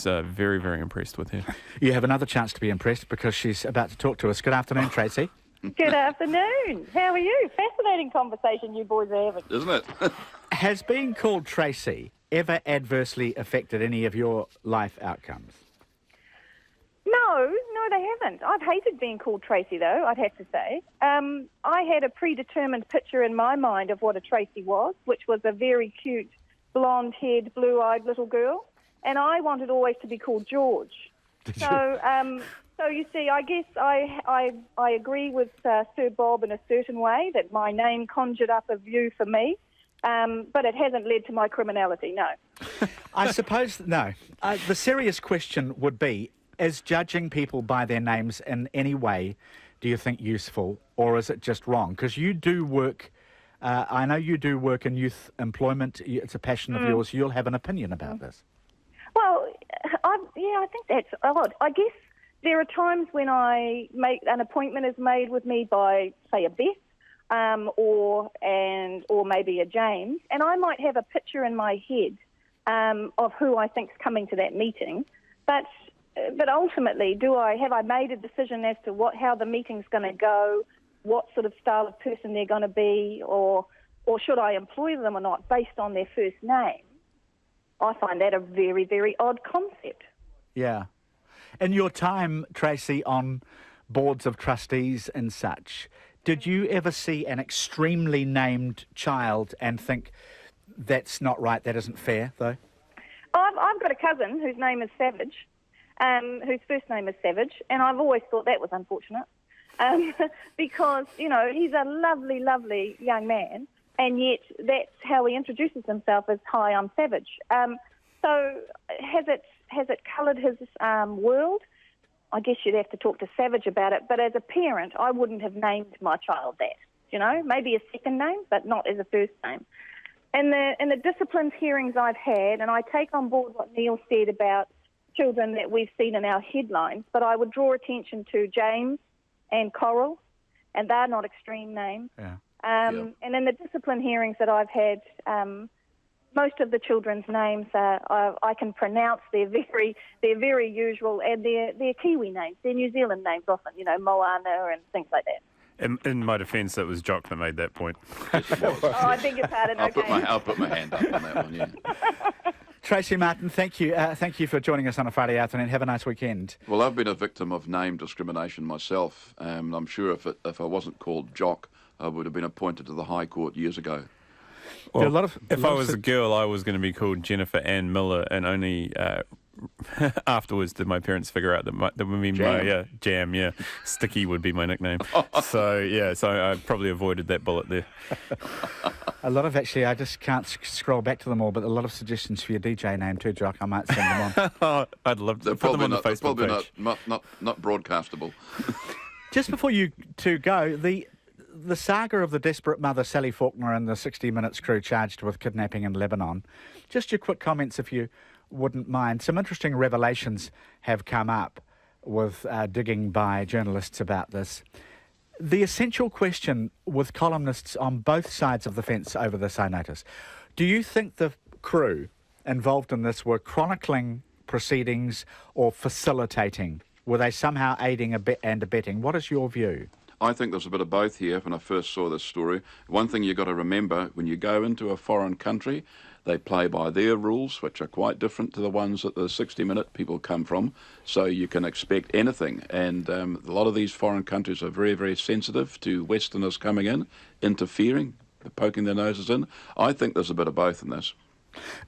very, very impressed with her. You have another chance to be impressed because she's about to talk to us. Good afternoon, Tracy. Good afternoon. How are you? Fascinating conversation you boys are having. Isn't it? Has being called Tracy ever adversely affected any of your life outcomes? No, they haven't. I've hated being called Tracy, though, I'd have to say. I had a predetermined picture in my mind of what a Tracy was, which was a very cute, blonde-haired, blue-eyed little girl, and I wanted always to be called George. So you see, I guess I agree with Sir Bob in a certain way that my name conjured up a view for me, but it hasn't led to my criminality, no. I suppose, no. The serious question would be, is judging people by their names in any way, do you think, useful, or is it just wrong? Because you do work, I know you do work in youth employment. It's a passion of yours. You'll have an opinion about this. Well, I think that's odd. I guess there are times when an appointment is made with me by, say, a Beth or maybe a James, and I might have a picture in my head of who I think's coming to that meeting, but ultimately, have I made a decision as to how the meeting's going to go, what sort of style of person they're going to be, or should I employ them or not based on their first name? I find that a very, very odd concept. Yeah. In your time, Tracy, on boards of trustees and such, did you ever see an extremely named child and think, that's not right, that isn't fair, though? I've got a cousin whose name is Savage, whose first name is Savage, and I've always thought that was unfortunate because, he's a lovely, lovely young man, and yet that's how he introduces himself as, hi, I'm Savage. So has it coloured his world? I guess you'd have to talk to Savage about it, but as a parent, I wouldn't have named my child that, maybe a second name, but not as a first name. In the disciplines hearings I've had, and I take on board what Neil said about children that we've seen in our headlines, but I would draw attention to James and Coral, and they're not extreme names. Yeah. And in the discipline hearings that I've had, most of the children's names I can pronounce. They're very usual, and they're Kiwi names. They're New Zealand names often, Moana and things like that. In my defence, it was Jock that made that point. I beg your pardon. I'll put my hand up on that one, yeah. Tracy Martin, thank you. Thank you for joining us on a Friday afternoon. Have a nice weekend. Well, I've been a victim of name discrimination myself. I'm sure if I wasn't called Jock, I would have been appointed to the High Court years ago. Well, if I was a girl, I was going to be called Jennifer Ann Miller, and only afterwards did my parents figure out that would be my Jam, yeah. Sticky would be my nickname. So I probably avoided that bullet there. A lot of, actually, I just can't scroll back to them all, but a lot of suggestions for your DJ name too, Jock. I might send them on. I'd love to put them on the Facebook page. Not broadcastable. Just before you two go, the saga of the desperate mother, Sally Faulkner, and the 60 Minutes crew charged with kidnapping in Lebanon. Just your quick comments, if you wouldn't mind. Some interesting revelations have come up with digging by journalists about this. The essential question with columnists on both sides of the fence over this, I notice. Do you think the crew involved in this were chronicling proceedings or facilitating? Were they somehow aiding and abetting? What is your view? I think there's a bit of both here when I first saw this story. One thing you've got to remember, when you go into a foreign country, they play by their rules, which are quite different to the ones that the 60 Minute people come from, so you can expect anything. And a lot of these foreign countries are very, very sensitive to Westerners coming in, interfering, poking their noses in. I think there's a bit of both in this.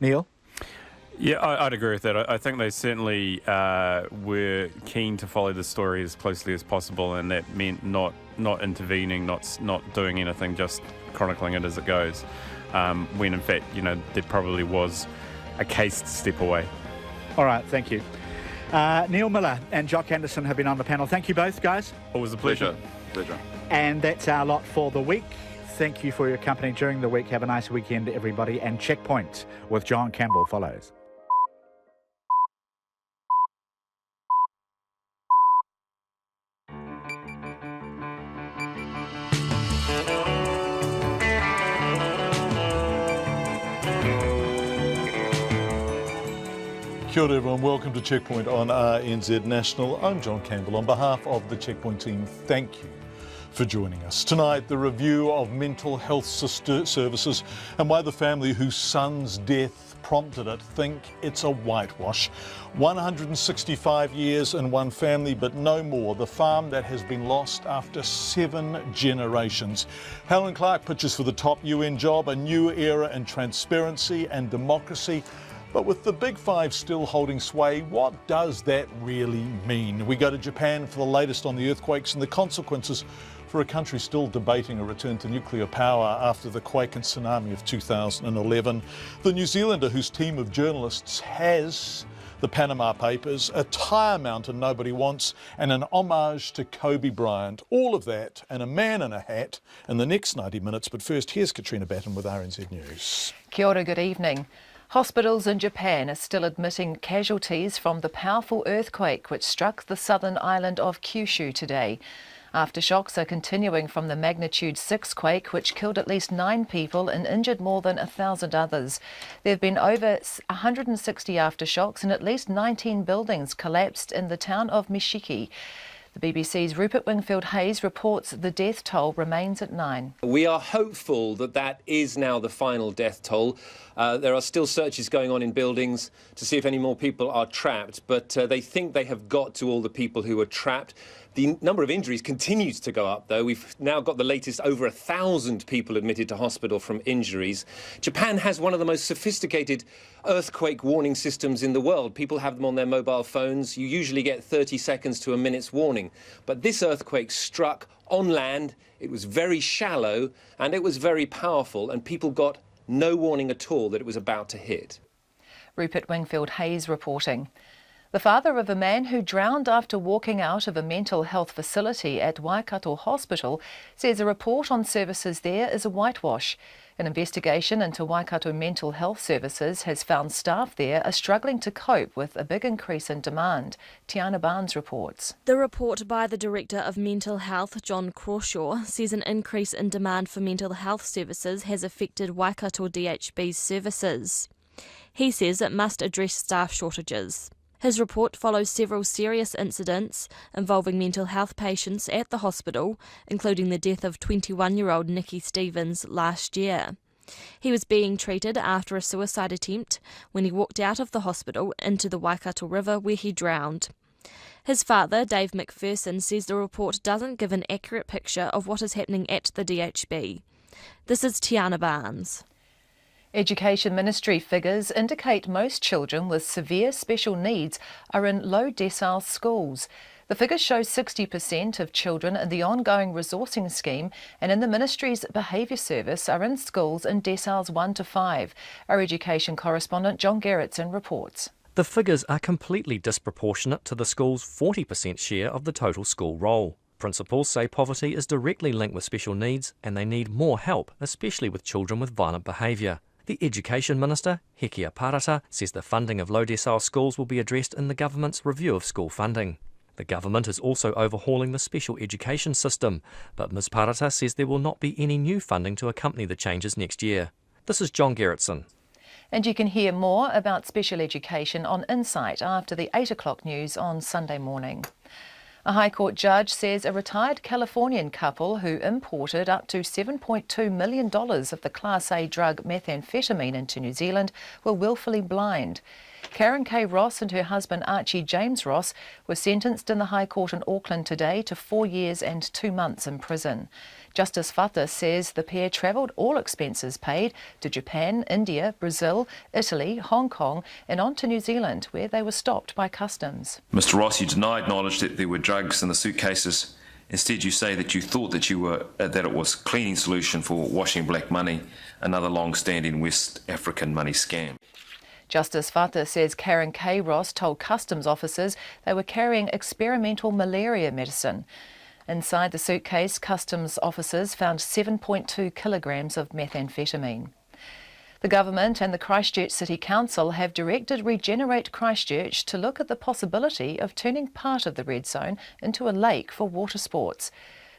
Neil? Yeah, I'd agree with that. I think they certainly were keen to follow the story as closely as possible, and that meant not intervening, not doing anything, just chronicling it as it goes. When in fact, there probably was a case to step away. All right, thank you. Neil Miller and Jock Anderson have been on the panel. Thank you both, guys. Always a pleasure. Pleasure. And that's our lot for the week. Thank you for your company during the week. Have a nice weekend, everybody. And Checkpoint with John Campbell follows. Kia ora everyone, welcome to Checkpoint on RNZ National. I'm John Campbell. On behalf of the Checkpoint team, thank you for joining us. Tonight, the review of mental health services and why the family whose son's death prompted it think it's a whitewash. 165 years in one family, but no more. The farm that has been lost after 7 generations. Helen Clark pitches for the top UN job, a new era in transparency and democracy. But with the big five still holding sway, what does that really mean? We go to Japan for the latest on the earthquakes and the consequences for a country still debating a return to nuclear power after the quake and tsunami of 2011. The New Zealander whose team of journalists has the Panama Papers, a tyre mountain nobody wants, and an homage to Kobe Bryant. All of that and a man in a hat in the next 90 minutes. But first, here's Katrina Batten with RNZ News. Kia ora, good evening. Hospitals in Japan are still admitting casualties from the powerful earthquake which struck the southern island of Kyushu today. Aftershocks are continuing from the magnitude 6 quake which killed at least 9 people and injured more than 1,000 others. There have been over 160 aftershocks and at least 19 buildings collapsed in the town of Mishiki. The BBC's Rupert Wingfield-Hayes reports the death toll remains at 9. We are hopeful that that is now the final death toll. There are still searches going on in buildings to see if any more people are trapped, but they think they have got to all the people who were trapped. The number of injuries continues to go up, though. We've now got the latest over 1,000 people admitted to hospital from injuries. Japan has one of the most sophisticated earthquake warning systems in the world. People have them on their mobile phones. You usually get 30 seconds to a minute's warning. But this earthquake struck on land. It was very shallow and it was very powerful, and people got no warning at all that it was about to hit. Rupert Wingfield-Hayes reporting. The father of a man who drowned after walking out of a mental health facility at Waikato Hospital says a report on services there is a whitewash. An investigation into Waikato mental health services has found staff there are struggling to cope with a big increase in demand. Tiana Barnes reports. The report by the Director of Mental Health, John Crawshaw, says an increase in demand for mental health services has affected Waikato DHB's services. He says it must address staff shortages. His report follows several serious incidents involving mental health patients at the hospital, including the death of 21-year-old Nikki Stevens last year. He was being treated after a suicide attempt when he walked out of the hospital into the Waikato River where he drowned. His father, Dave McPherson, says the report doesn't give an accurate picture of what is happening at the DHB. This is Tiana Barnes. Education Ministry figures indicate most children with severe special needs are in low decile schools. The figures show 60% of children in the ongoing resourcing scheme and in the Ministry's Behaviour Service are in schools in deciles 1 to 5. Our education correspondent John Gerritsen reports. The figures are completely disproportionate to the school's 40% share of the total school roll. Principals say poverty is directly linked with special needs and they need more help, especially with children with violent behaviour. The Education Minister, Hekia Parata, says the funding of low decile schools will be addressed in the government's review of school funding. The government is also overhauling the special education system, but Ms Parata says there will not be any new funding to accompany the changes next year. This is John Gerritsen. And you can hear more about special education on Insight after the 8 o'clock news on Sunday morning. A High Court judge says a retired Californian couple who imported up to $7.2 million of the Class A drug methamphetamine into New Zealand were willfully blind. Karen K. Ross and her husband Archie James Ross were sentenced in the High Court in Auckland today to 4 years and 2 months in prison. Justice Fata says the pair travelled all expenses paid to Japan, India, Brazil, Italy, Hong Kong and on to New Zealand where they were stopped by customs. Mr Ross, you denied knowledge that there were drugs in the suitcases. Instead you say that you thought that it was cleaning solution for washing black money, another long-standing West African money scam. Justice Fata says Karen K. Ross told customs officers they were carrying experimental malaria medicine. Inside the suitcase, customs officers found 7.2 kilograms of methamphetamine. The government and the Christchurch City Council have directed Regenerate Christchurch to look at the possibility of turning part of the red zone into a lake for water sports.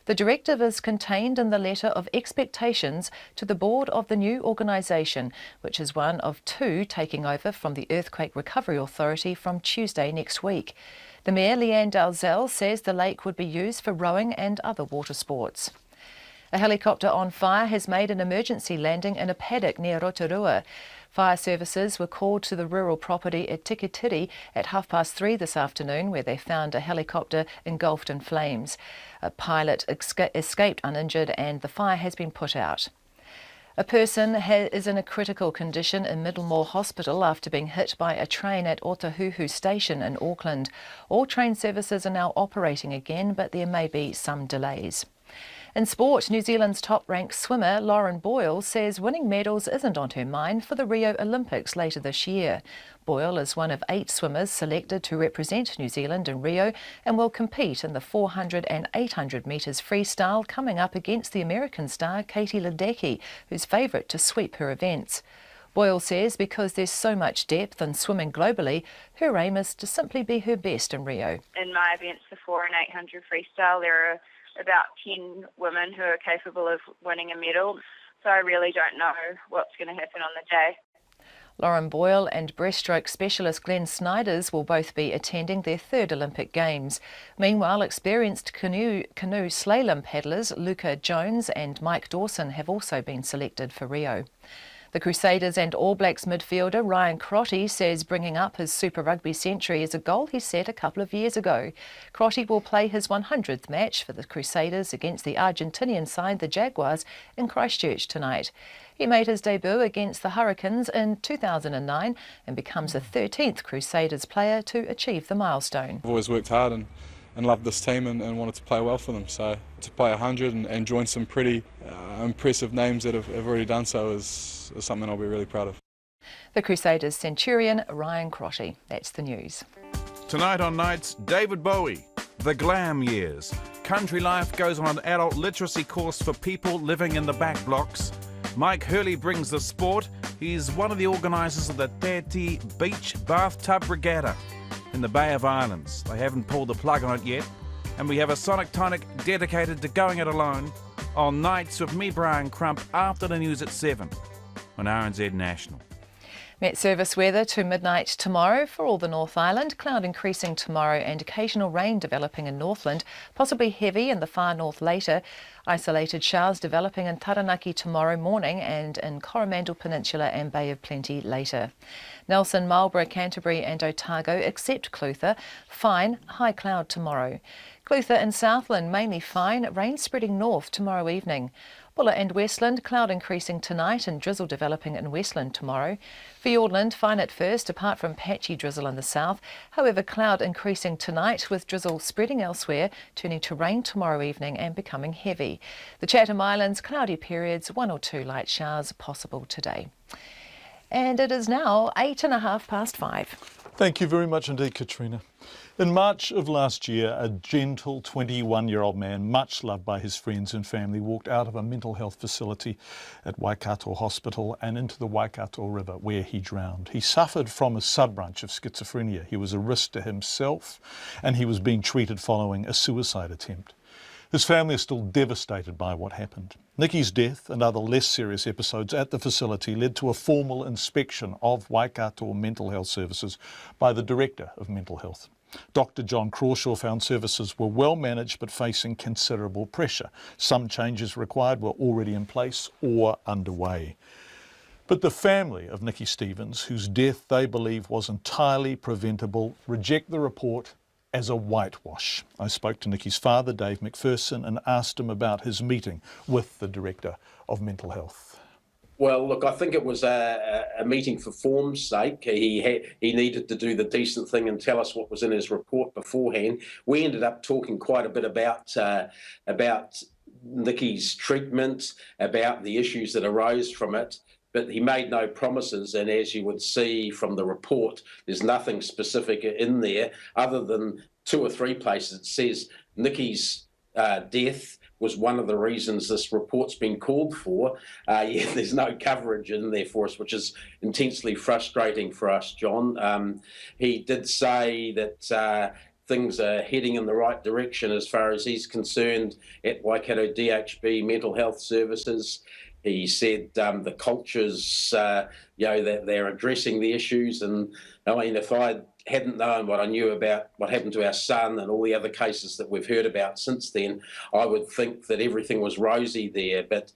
The directive is contained in the letter of expectations to the board of the new organisation, which is one of two taking over from the Earthquake Recovery Authority from Tuesday next week. The Mayor, Leanne Dalzell, says the lake would be used for rowing and other water sports. A helicopter on fire has made an emergency landing in a paddock near Rotorua. Fire services were called to the rural property at Tikitiri at 3:30 this afternoon, where they found a helicopter engulfed in flames. A pilot escaped uninjured and the fire has been put out. A person is in a critical condition in Middlemore Hospital after being hit by a train at Otahuhu Station in Auckland. All train services are now operating again, but there may be some delays. In sport, New Zealand's top-ranked swimmer Lauren Boyle says winning medals isn't on her mind for the Rio Olympics later this year. Boyle is one of 8 swimmers selected to represent New Zealand in Rio and will compete in the 400 and 800 metres freestyle, coming up against the American star Katie Ledecky, who's favourite to sweep her events. Boyle says because there's so much depth in swimming globally, her aim is to simply be her best in Rio. In my events, the 400 and 800 freestyle, there are about 10 women who are capable of winning a medal, so I really don't know what's going to happen on the day. Lauren Boyle and breaststroke specialist Glenn Snyders will both be attending their 3rd Olympic Games. Meanwhile, experienced canoe slalom paddlers Luca Jones and Mike Dawson have also been selected for Rio. The Crusaders and All Blacks midfielder Ryan Crotty says bringing up his Super Rugby century is a goal he set a couple of years ago. Crotty will play his 100th match for the Crusaders against the Argentinian side, the Jaguars, in Christchurch tonight. He made his debut against the Hurricanes in 2009 and becomes the 13th Crusaders player to achieve the milestone. I've always worked hard and loved this team and wanted to play well for them. So to play 100 and join some pretty impressive names that have already done so is something I'll be really proud of. The Crusaders centurion Ryan Crotty. That's the news. Tonight on Nights, David Bowie, The Glam Years. Country Life goes on an adult literacy course for people living in the back blocks. Mike Hurley brings the sport. He's one of the organisers of the Teti Beach Bathtub Regatta in the Bay of Islands. They haven't pulled the plug on it yet. And we have a Sonic Tonic dedicated to going it alone on Nights with me, Brian Crump, after the news at 7 on RNZ National. Met Service weather to midnight tomorrow for all the North Island. Cloud increasing tomorrow and occasional rain developing in Northland, possibly heavy in the far north later. Isolated showers developing in Taranaki tomorrow morning and in Coromandel Peninsula and Bay of Plenty later. Nelson, Marlborough, Canterbury and Otago, except Clutha, fine, high cloud tomorrow. Clutha and Southland mainly fine, rain spreading north tomorrow evening. Bulla and Westland, cloud increasing tonight and drizzle developing in Westland tomorrow. Fiordland, fine at first, apart from patchy drizzle in the south. However, cloud increasing tonight with drizzle spreading elsewhere, turning to rain tomorrow evening and becoming heavy. The Chatham Islands, cloudy periods, 1 or 2 light showers possible today. And it is now 5:08. Thank you very much indeed, Katrina. In March of last year, a gentle 21-year-old man, much loved by his friends and family, walked out of a mental health facility at Waikato Hospital and into the Waikato River, where he drowned. He suffered from a sub-branch of schizophrenia. He was a risk to himself, and he was being treated following a suicide attempt. His family is still devastated by what happened. Nicky's death and other less serious episodes at the facility led to a formal inspection of Waikato Mental Health Services by the Director of Mental Health. Dr. John Crawshaw found services were well managed but facing considerable pressure. Some changes required were already in place or underway. But the family of Nicky Stevens, whose death they believe was entirely preventable, reject the report as a whitewash. I spoke to Nicky's father, Dave McPherson, and asked him about his meeting with the Director of Mental Health. Well, look, I think it was a meeting for form's sake. He needed to do the decent thing and tell us what was in his report beforehand. We ended up talking quite a bit about Nicky's treatment, about the issues that arose from it, but he made no promises. And as you would see from the report, there's nothing specific in there other than 2 or 3 places it says Nicky's death was one of the reasons this report's been called for. Yet there's no coverage in there for us, which is intensely frustrating for us, John. He did say that things are heading in the right direction as far as he's concerned at Waikato DHB Mental Health Services. He said the cultures, that they're addressing the issues. And I mean, if I hadn't known what I knew about what happened to our son and all the other cases that we've heard about since then, I would think that everything was rosy there. But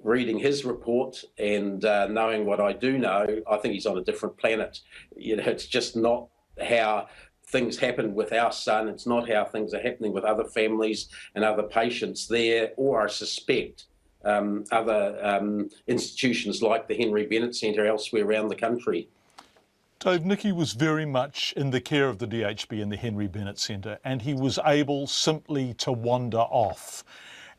reading his report and knowing what I do know, I think he's on a different planet. It's just not how things happen with our son. It's not how things are happening with other families and other patients there, or I suspect other institutions like the Henry Bennett Centre elsewhere around the country. Dave, Nicky was very much in the care of the DHB and the Henry Bennett Centre, and he was able simply to wander off.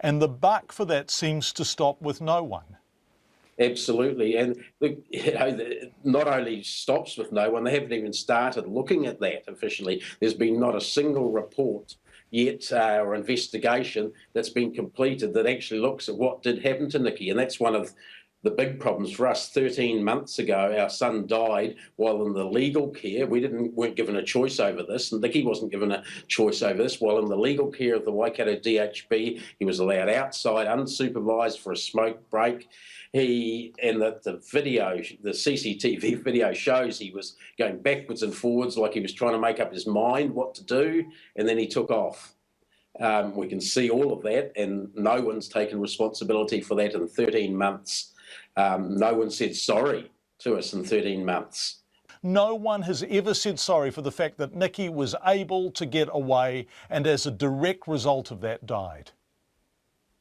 And the buck for that seems to stop with no one. Absolutely. And not only stops with no one, they haven't even started looking at that officially. There's been not a single report yet or investigation that's been completed that actually looks at what did happen to Nicky. And that's one of the big problems for us. 13 months ago, our son died while in the legal care. We weren't given a choice over this, and Nicky wasn't given a choice over this. While in the legal care of the Waikato DHB, he was allowed outside, unsupervised for a smoke break. The CCTV video shows he was going backwards and forwards like he was trying to make up his mind what to do, and then he took off. We can see all of that, and no one's taken responsibility for that in 13 months. No one said sorry to us in 13 months. No one has ever said sorry for the fact that Nicky was able to get away and as a direct result of that died.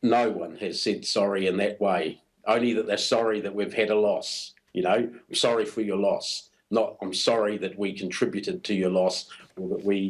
No one has said sorry in that way. Only that they're sorry that we've had a loss. I'm sorry for your loss. Not I'm sorry that we contributed to your loss, or that we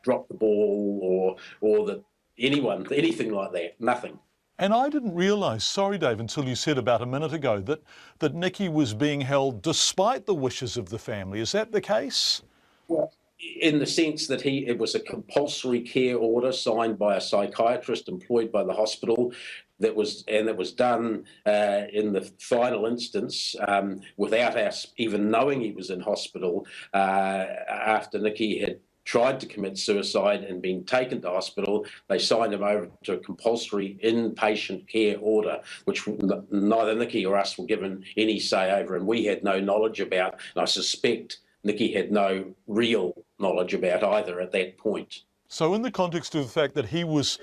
dropped the ball, or that anything like that. Nothing. And I didn't realise, sorry Dave, until you said about a minute ago that Nicky was being held despite the wishes of the family. Is that the case? Well, in the sense that it was a compulsory care order signed by a psychiatrist employed by the hospital that was done in the final instance without us even knowing he was in hospital after Nicky had tried to commit suicide and been taken to hospital. They signed him over to a compulsory inpatient care order, which neither Nicky or us were given any say over, and we had no knowledge about, and I suspect Nicky had no real knowledge about either at that point. So in the context of the fact that he was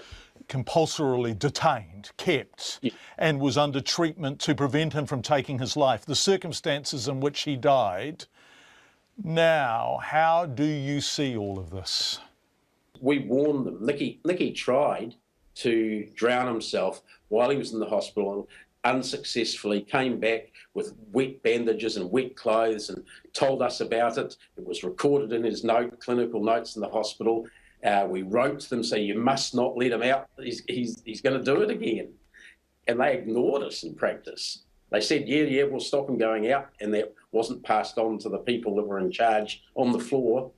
compulsorily detained, kept, and was under treatment to prevent him from taking his life, the circumstances in which he died, now, how do you see all of this? We warned them. Nicky tried to drown himself while he was in the hospital, unsuccessfully, came back with wet bandages and wet clothes and told us about it. It was recorded in his clinical notes in the hospital. We wrote to them saying, you must not let him out. He's going to do it again. And they ignored us in practice. They said, yeah, we'll stop him going out, and that wasn't passed on to the people that were in charge on the floor.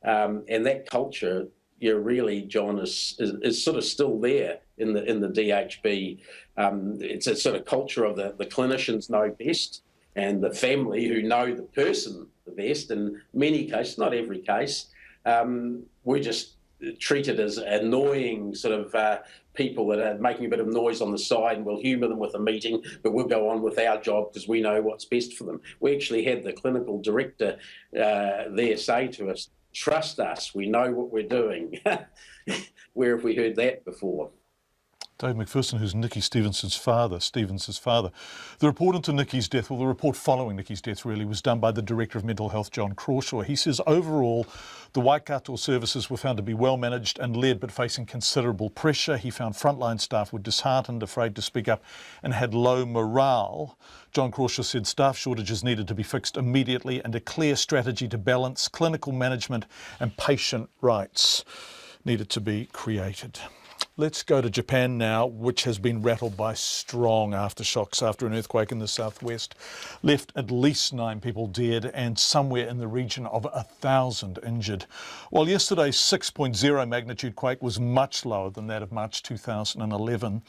And that culture, really, John, is sort of still there in the DHB. It's a sort of culture of the clinicians know best, and the family who know the person the best. In many cases, not every case, we're just treated as annoying sort of people that are making a bit of noise on the side, and we'll humour them with a meeting, but we'll go on with our job because we know what's best for them. We actually had the clinical director there say to us, trust us, we know what we're doing. Where have we heard that before? Dave McPherson, who's Nicky Stevens' father. The report into Nicky's death, well, the report following Nicky's death really, was done by the Director of Mental Health, John Campbell. He says overall, the Waikato services were found to be well managed and led, but facing considerable pressure. He found frontline staff were disheartened, afraid to speak up, and had low morale. John Campbell said staff shortages needed to be fixed immediately, and a clear strategy to balance clinical management and patient rights needed to be created. Let's go to Japan now, which has been rattled by strong aftershocks after an earthquake in the southwest. Left at least 9 people dead and somewhere in the region of 1,000 injured. While yesterday's 6.0 magnitude quake was much lower than that of March 2011,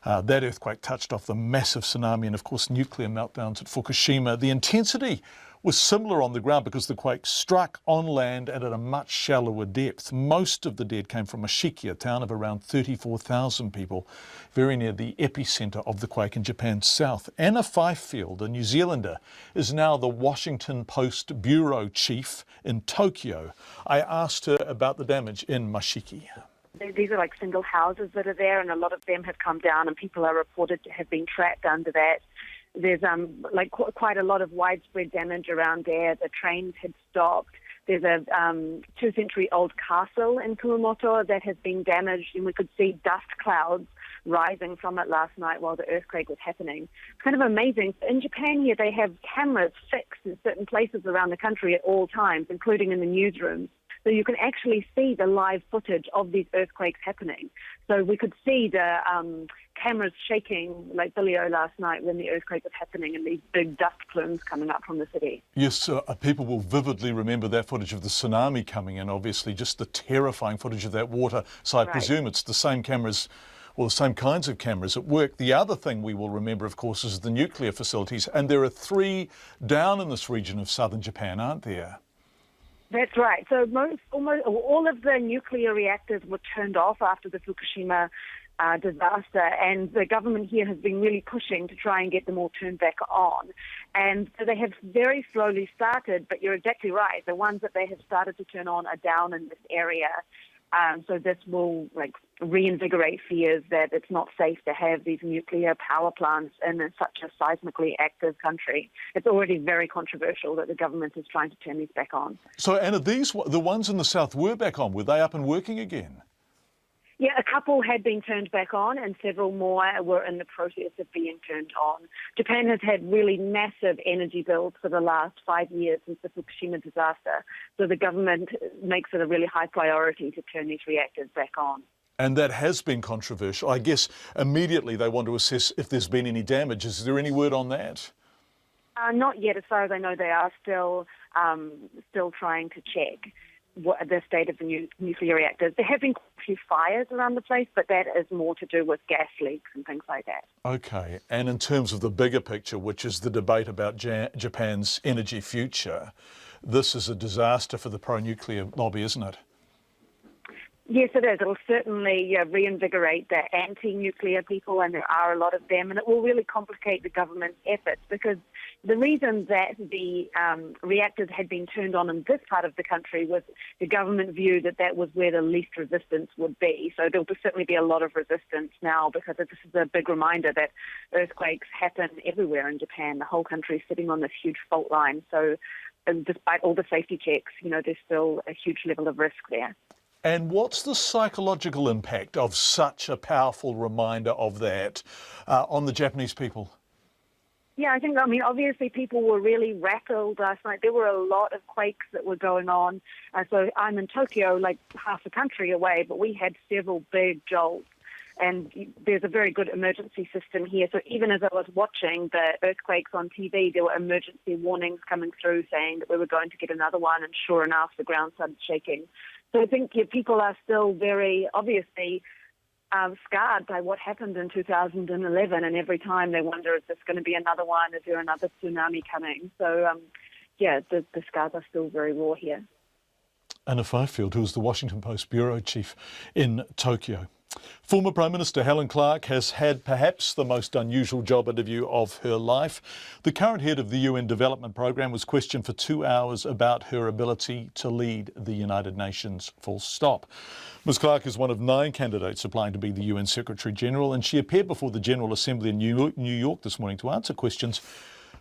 that earthquake touched off the massive tsunami and, of course, nuclear meltdowns at Fukushima. The intensity was similar on the ground because the quake struck on land and at a much shallower depth. Most of the dead came from Mashiki, a town of around 34,000 people, very near the epicentre of the quake in Japan's south. Anna Fifield, a New Zealander, is now the Washington Post bureau chief in Tokyo. I asked her about the damage in Mashiki. These are like single houses that are there, and a lot of them have come down, and people are reported to have been trapped under that. There's quite a lot of widespread damage around there. The trains had stopped. There's a 2-century-old castle in Kumamoto that has been damaged, and we could see dust clouds rising from it last night while the earthquake was happening. It's kind of amazing. In Japan here, they have cameras fixed in certain places around the country at all times, including in the newsrooms. So you can actually see the live footage of these earthquakes happening. So we could see the cameras shaking like Billy-O last night when the earthquake was happening, and these big dust plumes coming up from the city. Yes, people will vividly remember that footage of the tsunami coming in, obviously, just the terrifying footage of that water. So I presume it's the same cameras, well, the same kinds of cameras at work. The other thing we will remember, of course, is the nuclear facilities. And there are 3 down in this region of southern Japan, aren't there? That's right. So almost all of the nuclear reactors were turned off after the Fukushima disaster, and the government here has been really pushing to try and get them all turned back on. And so they have very slowly started, but you're exactly right. The ones that they have started to turn on are down in this area. So this will reinvigorate fears that it's not safe to have these nuclear power plants in such a seismically active country. It's already very controversial that the government is trying to turn these back on. So Anna, the ones in the south were back on. Were they up and working again? Yeah, a couple had been turned back on, and several more were in the process of being turned on. Japan has had really massive energy bills for the last 5 years since the Fukushima disaster, so the government makes it a really high priority to turn these reactors back on. And that has been controversial. I guess immediately they want to assess if there's been any damage. Is there any word on that? Not yet. As far as I know, they are still trying to check the state of the nuclear reactors. There have been a few fires around the place, but that is more to do with gas leaks and things like that. Okay, and in terms of the bigger picture, which is the debate about Japan's energy future, this is a disaster for the pro-nuclear lobby, isn't it? Yes, it is. It will certainly reinvigorate the anti-nuclear people, and there are a lot of them, and it will really complicate the government's efforts, because the reason that the reactors had been turned on in this part of the country was the government view that that was where the least resistance would be. So there will certainly be a lot of resistance now, because this is a big reminder that earthquakes happen everywhere in Japan. The whole country is sitting on this huge fault line. So despite all the safety checks, there's still a huge level of risk there. And what's the psychological impact of such a powerful reminder of that on the Japanese people? Yeah, obviously people were really rattled last night. There were a lot of quakes that were going on. So I'm in Tokyo, like half a country away, but we had several big jolts. And there's a very good emergency system here. So even as I was watching the earthquakes on TV, there were emergency warnings coming through saying that we were going to get another one. And sure enough, the ground started shaking. So I think people are still very obviously scarred by what happened in 2011. And every time they wonder, is this going to be another one? Is there another tsunami coming? So, the scars are still very raw here. Anna Fifield, who is the Washington Post bureau chief in Tokyo. Former Prime Minister Helen Clark has had perhaps the most unusual job interview of her life. The current head of the UN Development Programme was questioned for 2 hours about her ability to lead the United Nations, full stop. Ms Clark is one of 9 candidates applying to be the UN Secretary-General, and she appeared before the General Assembly in New York this morning to answer questions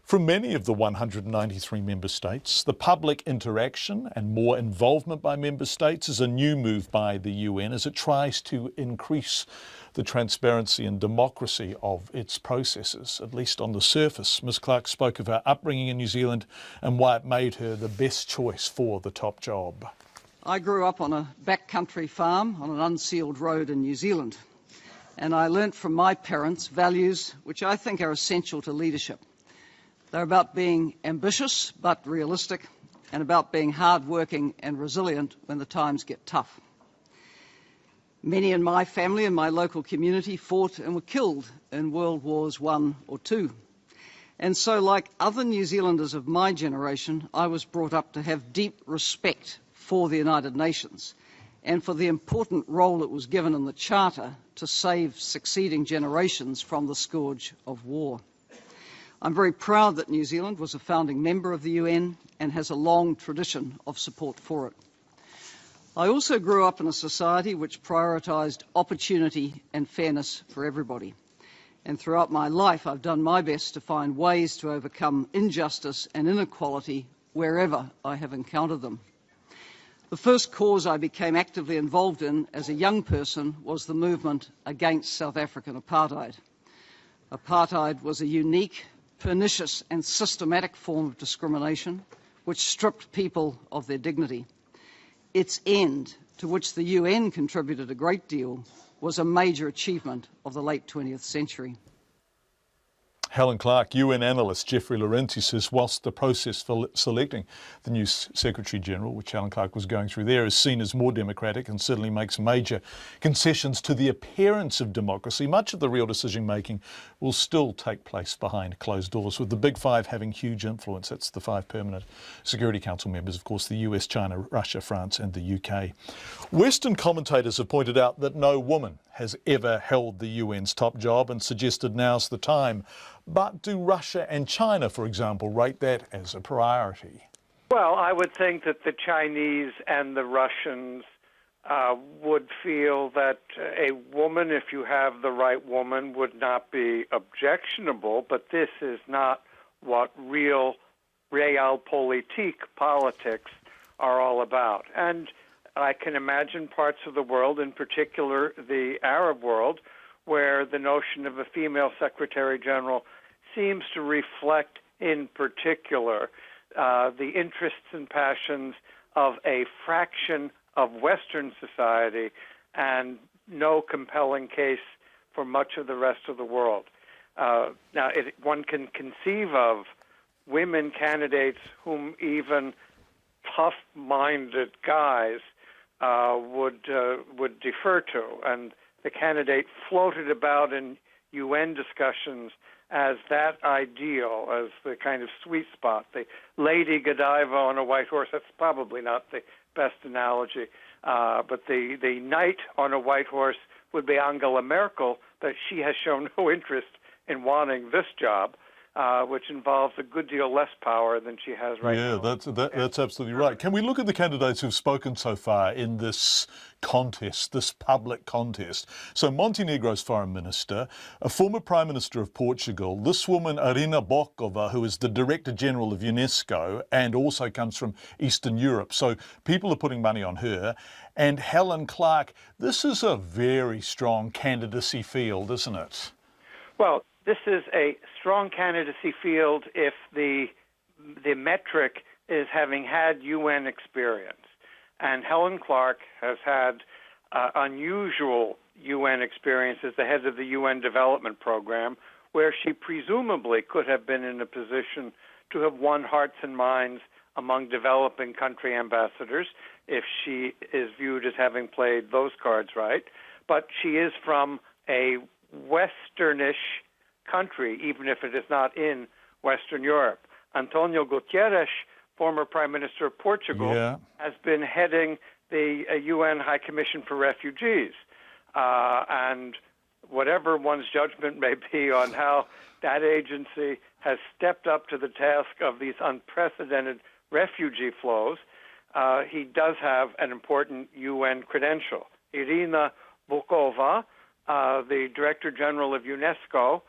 from many of the 193 member states. The public interaction and more involvement by member states is a new move by the UN as it tries to increase the transparency and democracy of its processes, at least on the surface. Ms Clark spoke of her upbringing in New Zealand and why it made her the best choice for the top job. I grew up on a backcountry farm on an unsealed road in New Zealand, and I learnt from my parents values which I think are essential to leadership. They're about being ambitious but realistic, and about being hard-working and resilient when the times get tough. Many in my family and my local community fought and were killed in World Wars I or II. And so, like other New Zealanders of my generation, I was brought up to have deep respect for the United Nations and for the important role it was given in the Charter to save succeeding generations from the scourge of war. I'm very proud that New Zealand was a founding member of the UN and has a long tradition of support for it. I also grew up in a society which prioritised opportunity and fairness for everybody. And throughout my life, I've done my best to find ways to overcome injustice and inequality wherever I have encountered them. The first cause I became actively involved in as a young person was the movement against South African apartheid. Apartheid was a unique, pernicious and systematic form of discrimination which stripped people of their dignity. Its end, to which the UN contributed a great deal, was a major achievement of the late 20th century. Helen Clark, UN analyst Jeffrey Laurenti says whilst the process for selecting the new Secretary-General, which Helen Clark was going through there, is seen as more democratic and certainly makes major concessions to the appearance of democracy, much of the real decision-making will still take place behind closed doors, with the Big Five having huge influence. That's the 5 permanent Security Council members, of course, the US, China, Russia, France and the UK. Western commentators have pointed out that no woman has ever held the UN's top job and suggested now's the time. But do Russia and China, for example, rate that as a priority? Well, I would think that the Chinese and the Russians would feel that a woman, if you have the right woman, would not be objectionable, but this is not what real realpolitik, politics, are all about. And I can imagine parts of the world, in particular the Arab world, where the notion of a female Secretary General seems to reflect, in particular, the interests and passions of a fraction of Western society and no compelling case for much of the rest of the world. Now, one can conceive of women candidates whom even tough-minded guys would defer to, and the candidate floated about in UN discussions as that ideal, as the kind of sweet spot. The Lady Godiva on a white horse, that's probably not the best analogy, but the knight on a white horse would be Angela Merkel, but she has shown no interest in wanting this job, which involves a good deal less power than she has right now. Yeah, that's absolutely right. Can we look at the candidates who've spoken so far in this contest, this public contest? So Montenegro's foreign minister, a former prime minister of Portugal, this woman Irina Bokova, who is the director general of UNESCO and also comes from Eastern Europe. So people are putting money on her. And Helen Clark, this is a very strong candidacy field, isn't it? Well, this is a strong candidacy field if the metric is having had UN experience. And Helen Clark has had unusual UN experience as the head of the UN Development Program, where she presumably could have been in a position to have won hearts and minds among developing country ambassadors if she is viewed as having played those cards right. But she is from a Westernish country, even if it is not in Western Europe. Antonio Guterres, former Prime Minister of Portugal, has been heading the UN High Commission for Refugees. And whatever one's judgment may be on how that agency has stepped up to the task of these unprecedented refugee flows, he does have an important UN credential. Irina Bokova, the Director General of UNESCO,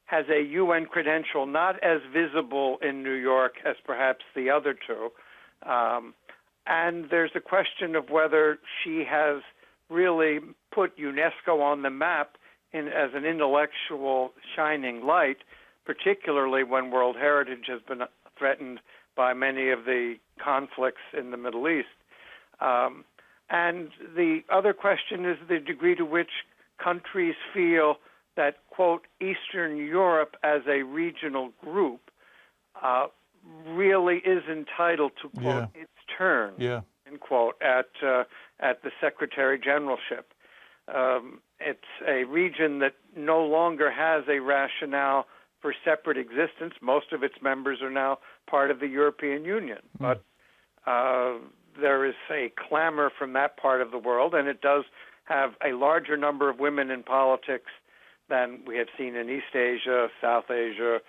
has a UN credential not as visible in New York as perhaps the other two. And there's a question of whether she has really put UNESCO on the map as an intellectual shining light, particularly when World Heritage has been threatened by many of the conflicts in the Middle East. And the other question is the degree to which countries feel that, quote, Eastern Europe as a regional group really is entitled to, quote, its turn, end quote, at the Secretary Generalship. It's a region that no longer has a rationale for separate existence. Most of its members are now part of the European Union. But there is a clamor from that part of the world, and it does have a larger number of women in politics than we have seen in East Asia, South Asia,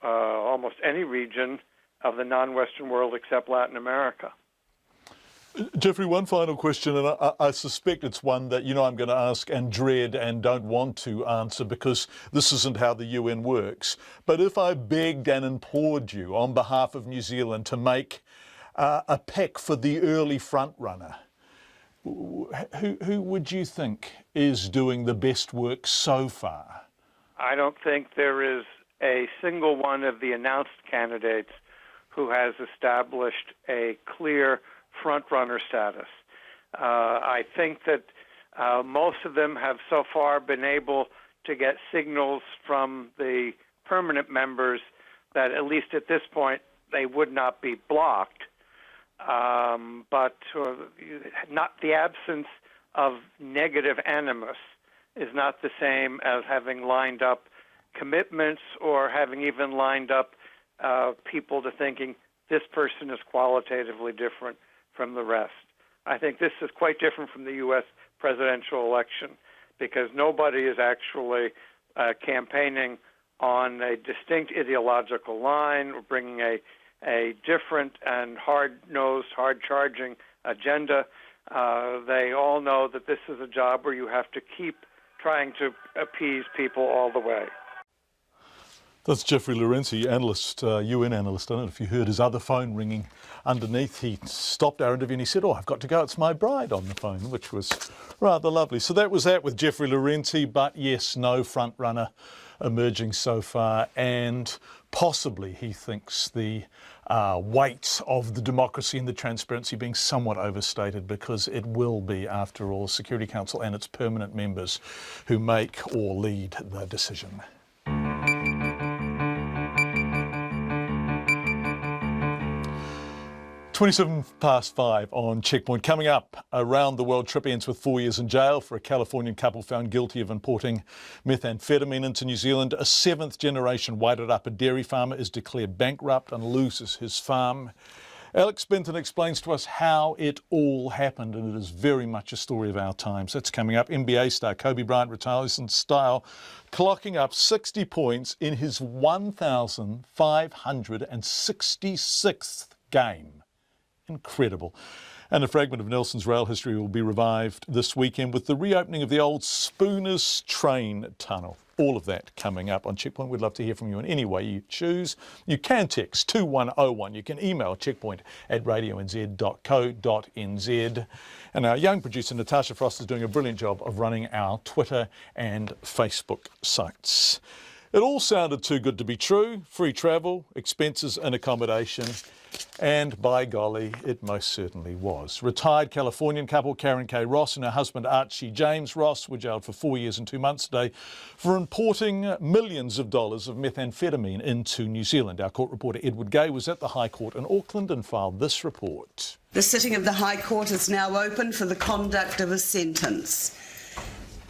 almost any region of the non-Western world except Latin America. Jeffrey, one final question, and I suspect it's one that I'm going to ask and dread and don't want to answer because this isn't how the UN works. But if I begged and implored you on behalf of New Zealand to make a pick for the early front runner, who would you think is doing the best work so far? I don't think there is a single one of the announced candidates who has established a clear front-runner status. I think that most of them have so far been able to get signals from the permanent members that at least at this point they would not be blocked. But not the absence of negative animus is not the same as having lined up commitments or having even lined up people to thinking this person is qualitatively different from the rest. I think this is quite different from the U.S. presidential election because nobody is actually campaigning on a distinct ideological line or bringing a different and hard-nosed, hard-charging agenda. They all know that this is a job where you have to keep trying to appease people all the way. That's Jeffrey Lorenzi, analyst, UN analyst. I don't know if you heard his other phone ringing underneath. He stopped our interview and he said, I've got to go, it's my bride on the phone, which was rather lovely. So that was that with Jeffrey Lorenzi, but yes, no front runner emerging so far, and possibly he thinks the weight of the democracy and the transparency being somewhat overstated because it will be, after all, Security Council and its permanent members who make or lead the decision. 5:27 on Checkpoint. Coming up, around the world trip ends with 4 years in jail for a Californian couple found guilty of importing methamphetamine into New Zealand. A seventh-generation Wairarapa dairy farmer is declared bankrupt and loses his farm. Alex Benton explains to us how it all happened, and it is very much a story of our times. That's coming up. NBA star Kobe Bryant retires in style, clocking up 60 points in his 1,566th game. Incredible. And a fragment of Nelson's rail history will be revived this weekend with the reopening of the old Spooners train tunnel. All of that coming up on Checkpoint. We'd love to hear from you in any way you choose. You can text 2101. You can email checkpoint@radionz.co.nz. And our young producer Natasha Frost is doing a brilliant job of running our Twitter and Facebook sites. It all sounded too good to be true. Free travel, expenses and accommodation. And by golly, it most certainly was. Retired Californian couple Karen K. Ross and her husband Archie James Ross were jailed for 4 years and 2 months today for importing millions of dollars of methamphetamine into New Zealand. Our court reporter Edward Gay was at the High Court in Auckland and filed this report. The sitting of the High Court is now open for the conduct of a sentence.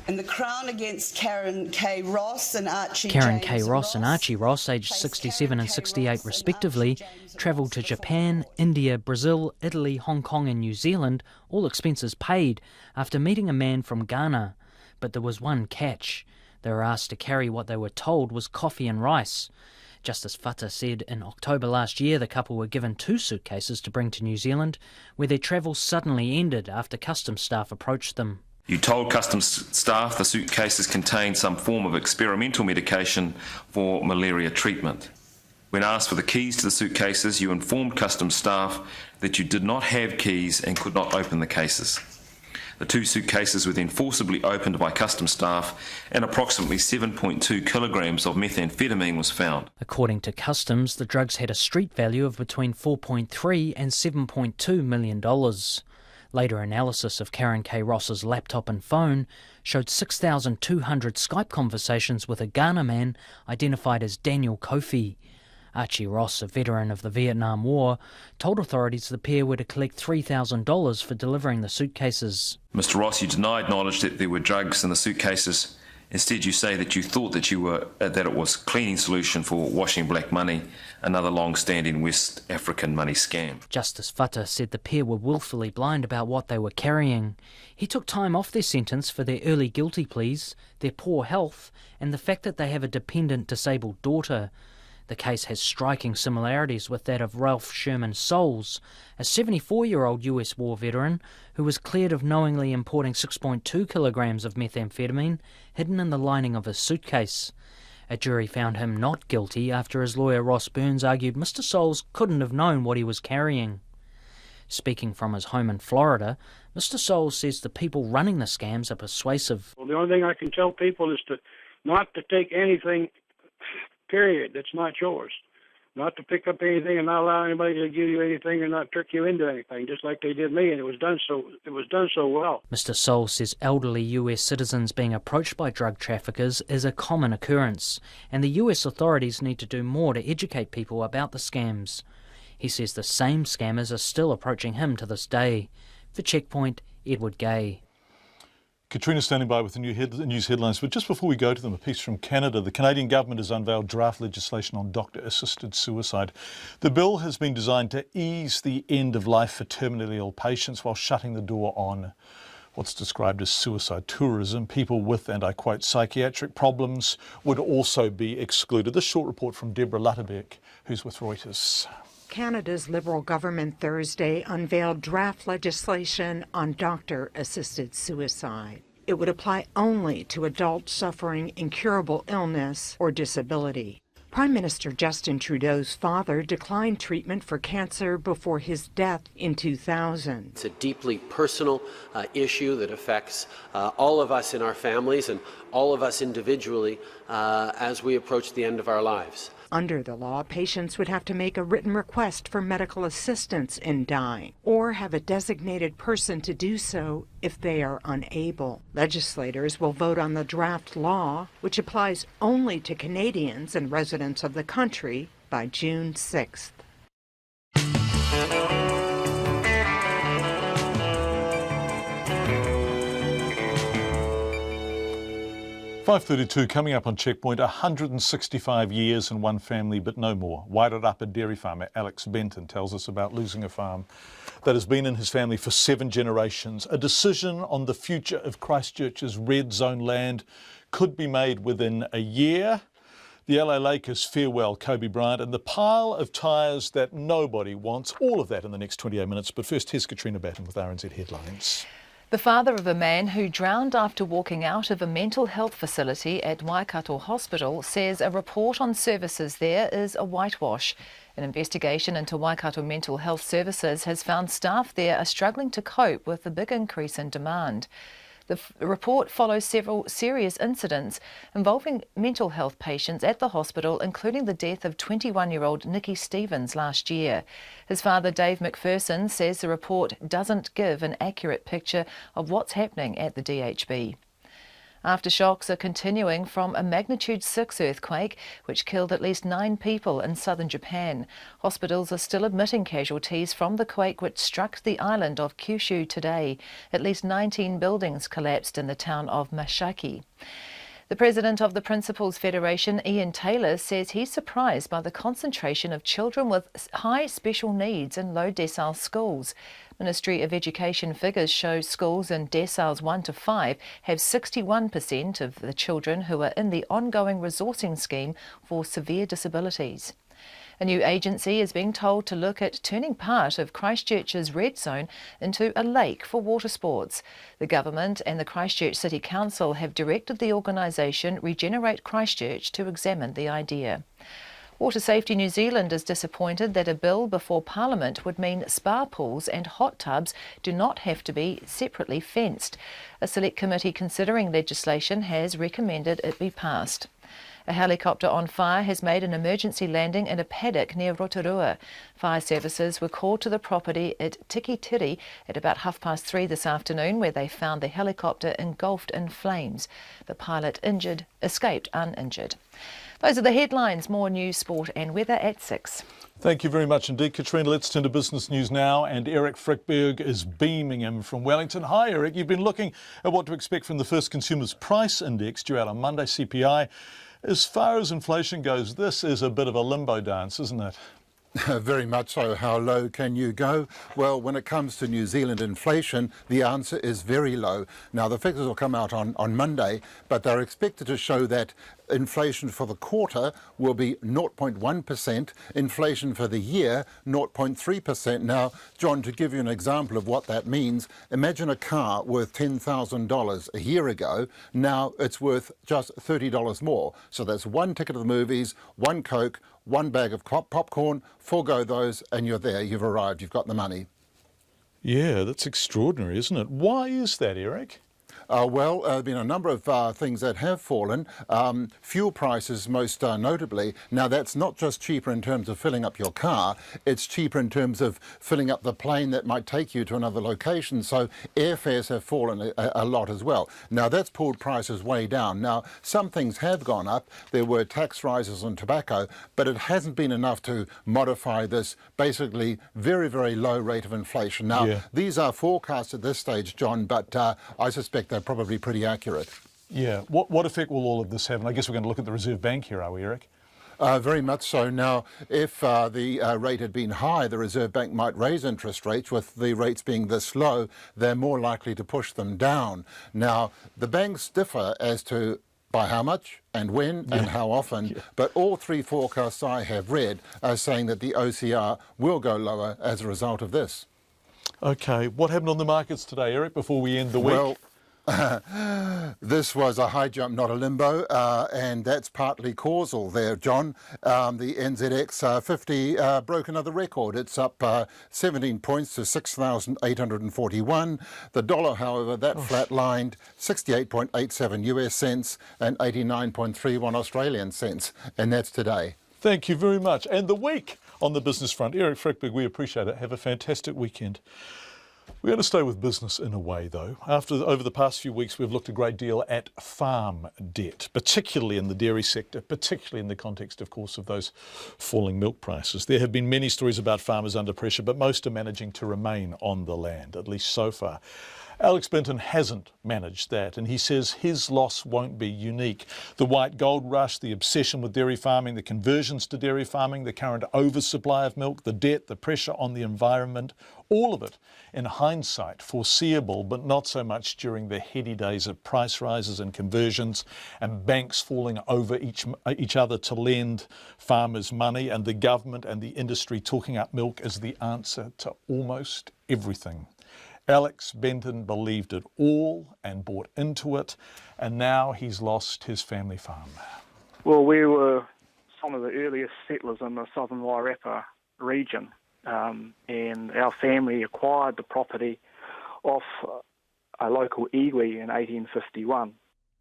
In the Crown against Karen K. Ross and Archie Karen James K. Ross and Archie Ross, aged 67 and 68 respectively, travelled to Japan, India, Brazil, Italy, Hong Kong and New Zealand, all expenses paid, after meeting a man from Ghana. But there was one catch. They were asked to carry what they were told was coffee and rice. Justice Fata said in October last year the couple were given 2 suitcases to bring to New Zealand, where their travel suddenly ended after customs staff approached them. You told customs staff the suitcases contained some form of experimental medication for malaria treatment. When asked for the keys to the suitcases, you informed customs staff that you did not have keys and could not open the cases. The 2 suitcases were then forcibly opened by customs staff and approximately 7.2 kilograms of methamphetamine was found. According to customs, the drugs had a street value of between $4.3 and $7.2 million. Later analysis of Karen K. Ross's laptop and phone showed 6,200 Skype conversations with a Ghana man identified as Daniel Kofi. Archie Ross, a veteran of the Vietnam War, told authorities the pair were to collect $3,000 for delivering the suitcases. Mr. Ross, you denied knowledge that there were drugs in the suitcases. Instead, you say that you thought that that it was a cleaning solution for washing black money, another long-standing West African money scam. Justice Fata said the pair were willfully blind about what they were carrying. He took time off their sentence for their early guilty pleas, their poor health, and the fact that they have a dependent disabled daughter. The case has striking similarities with that of Ralph Sherman Souls, a 74-year-old US war veteran who was cleared of knowingly importing 6.2 kilograms of methamphetamine hidden in the lining of his suitcase. A jury found him not guilty after his lawyer Ross Burns argued Mr. Souls couldn't have known what he was carrying. Speaking from his home in Florida, Mr. Souls says the people running the scams are persuasive. Well, the only thing I can tell people is not to take anything, period, that's not yours. Not to pick up anything and not allow anybody to give you anything and not trick you into anything, just like they did me, and it was done so well. Mr. Souls says elderly US citizens being approached by drug traffickers is a common occurrence, and the US authorities need to do more to educate people about the scams. He says the same scammers are still approaching him to this day. For Checkpoint, Edward Gay. Katrina standing by with the news headlines, but just before we go to them, a piece from Canada. The Canadian government has unveiled draft legislation on doctor-assisted suicide. The bill has been designed to ease the end of life for terminally ill patients while shutting the door on what's described as suicide tourism. People with, and I quote, psychiatric problems would also be excluded. This short report from Deborah Lutterbeck, who's with Reuters. Canada's Liberal government Thursday unveiled draft legislation on doctor-assisted suicide. It would apply only to adults suffering incurable illness or disability. Prime Minister Justin Trudeau's father declined treatment for cancer before his death in 2000. It's a deeply personal issue that affects all of us in our families and all of us individually as we approach the end of our lives. Under the law, patients would have to make a written request for medical assistance in dying, or have a designated person to do so if they are unable. Legislators will vote on the draft law, which applies only to Canadians and residents of the country, by June 6th. 5:32 coming up on Checkpoint. 165 years in one family, but no more. Wairarapa dairy farmer Alex Benton tells us about losing a farm that has been in his family for 7 generations. A decision on the future of Christchurch's red zone land could be made within a year. The LA Lakers farewell Kobe Bryant and the pile of tyres that nobody wants. All of that in the next 28 minutes. But first, here's Katrina Batten with RNZ Headlines. The father of a man who drowned after walking out of a mental health facility at Waikato Hospital says a report on services there is a whitewash. An investigation into Waikato mental health services has found staff there are struggling to cope with the big increase in demand. The report follows several serious incidents involving mental health patients at the hospital, including the death of 21-year-old Nikki Stevens last year. His father, Dave McPherson, says the report doesn't give an accurate picture of what's happening at the DHB. Aftershocks are continuing from a magnitude 6 earthquake, which killed at least 9 people in southern Japan. Hospitals are still admitting casualties from the quake which struck the island of Kyushu today. At least 19 buildings collapsed in the town of Mashaki. The president of the Principals Federation, Ian Taylor, says he's surprised by the concentration of children with high special needs in low decile schools. Ministry of Education figures show schools in deciles 1 to 5 have 61% of the children who are in the ongoing resourcing scheme for severe disabilities. A new agency is being told to look at turning part of Christchurch's red zone into a lake for water sports. The government and the Christchurch City Council have directed the organisation Regenerate Christchurch to examine the idea. Water Safety New Zealand is disappointed that a bill before Parliament would mean spa pools and hot tubs do not have to be separately fenced. A select committee considering legislation has recommended it be passed. A helicopter on fire has made an emergency landing in a paddock near Rotorua. Fire services were called to the property at Tikitiri at about 3:30 this afternoon, where they found the helicopter engulfed in flames. The pilot escaped uninjured. Those are the headlines. More news, sport and weather at 6. Thank you very much indeed, Katrina. Let's turn to business news now, and Eric Frickberg is beaming in from Wellington. Hi, Eric. You've been looking at what to expect from the first Consumers Price Index due out on Monday, CPI. As far as inflation goes, this is a bit of a limbo dance, isn't it? Very much so. How low can you go? Well, when it comes to New Zealand inflation, the answer is very low. Now, the figures will come out on Monday, but they're expected to show that inflation for the quarter will be 0.1%, inflation for the year 0.3%. Now, John, to give you an example of what that means, imagine a car worth $10,000 a year ago. Now it's worth just $30 more. So that's one ticket to the movies, one Coke, one bag of popcorn, forego those, and you're there, you've arrived, you've got the money. Yeah, that's extraordinary, isn't it? Why is that, Eric? Well, there have been a number of things that have fallen. Fuel prices most notably. Now, that's not just cheaper in terms of filling up your car, it's cheaper in terms of filling up the plane that might take you to another location. So airfares have fallen a lot as well. Now, that's pulled prices way down. Now, some things have gone up. There were tax rises on tobacco, but it hasn't been enough to modify this basically very, very low rate of inflation. Now, these are forecasts at this stage, John, but I suspect they're probably pretty accurate. Yeah. What effect will all of this have? And I guess we're going to look at the Reserve Bank here, are we, Eric? Very much so. Now, if the rate had been high, the Reserve Bank might raise interest rates. With the rates being this low, they're more likely to push them down. Now, the banks differ as to by how much and when and how often, but all three forecasts I have read are saying that the OCR will go lower as a result of this. Okay. What happened on the markets today, Eric, before we end the week? Well, this was a high jump, not a limbo, and that's partly causal there, John. The NZX 50 broke another record. It's up 17 points to 6,841. The dollar, however, that flatlined 68.87 US cents and 89.31 Australian cents, and that's today. Thank you very much. And the week on the business front. Eric Frickberg, we appreciate it. Have a fantastic weekend. We're going to stay with business in a way, though. Over the past few weeks, we've looked a great deal at farm debt, particularly in the dairy sector, particularly in the context, of course, of those falling milk prices. There have been many stories about farmers under pressure, but most are managing to remain on the land, at least so far. Alex Benton hasn't managed that, and he says his loss won't be unique. The white gold rush, the obsession with dairy farming, the conversions to dairy farming, the current oversupply of milk, the debt, the pressure on the environment, all of it, in hindsight, foreseeable, but not so much during the heady days of price rises and conversions and banks falling over each other to lend farmers money, and the government and the industry talking up milk as the answer to almost everything. Alex Benton believed it all and bought into it, and now he's lost his family farm. Well, we were some of the earliest settlers in the southern Wairarapa region, and our family acquired the property off a local iwi in 1851.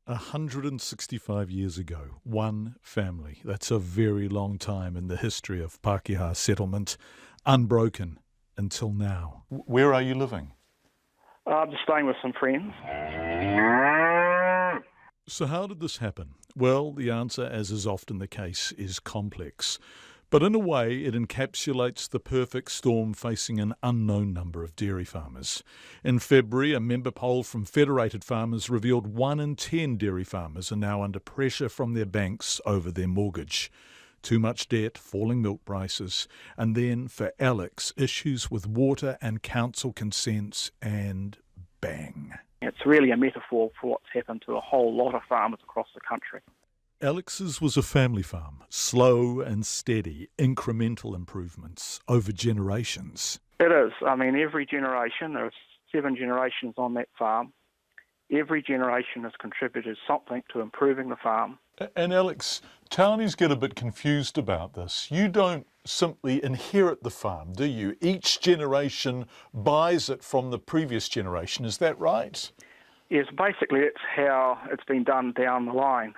165 years ago, one family. That's a very long time in the history of Pākehā settlement, unbroken until now. Where are you living? I'm just staying with some friends. So how did this happen? Well, the answer, as is often the case, is complex. But in a way, it encapsulates the perfect storm facing an unknown number of dairy farmers. In February, a member poll from Federated Farmers revealed 1 in 10 dairy farmers are now under pressure from their banks over their mortgage. Too much debt, falling milk prices, and then, for Alex, issues with water and council consents, and bang. It's really a metaphor for what's happened to a whole lot of farmers across the country. Alex's was a family farm, slow and steady, incremental improvements over generations. It is. I mean, every generation, there's 7 generations on that farm. Every generation has contributed something to improving the farm. And Alex, townies get a bit confused about this. You don't simply inherit the farm, do you? Each generation buys it from the previous generation, is that right? Yes, basically it's how it's been done down the line.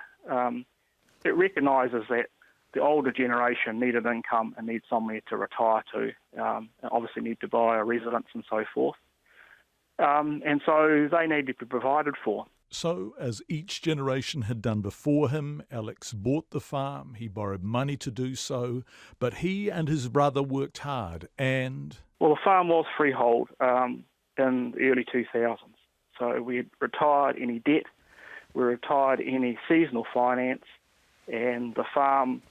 It recognises that the older generation needed income and need somewhere to retire to, and obviously need to buy a residence and so forth. And so they need to be provided for. So, as each generation had done before him, Alex bought the farm, he borrowed money to do so, but he and his brother worked hard and... Well, the farm was freehold in the early 2000s. So we retired any debt, we retired any seasonal finance, and the farm,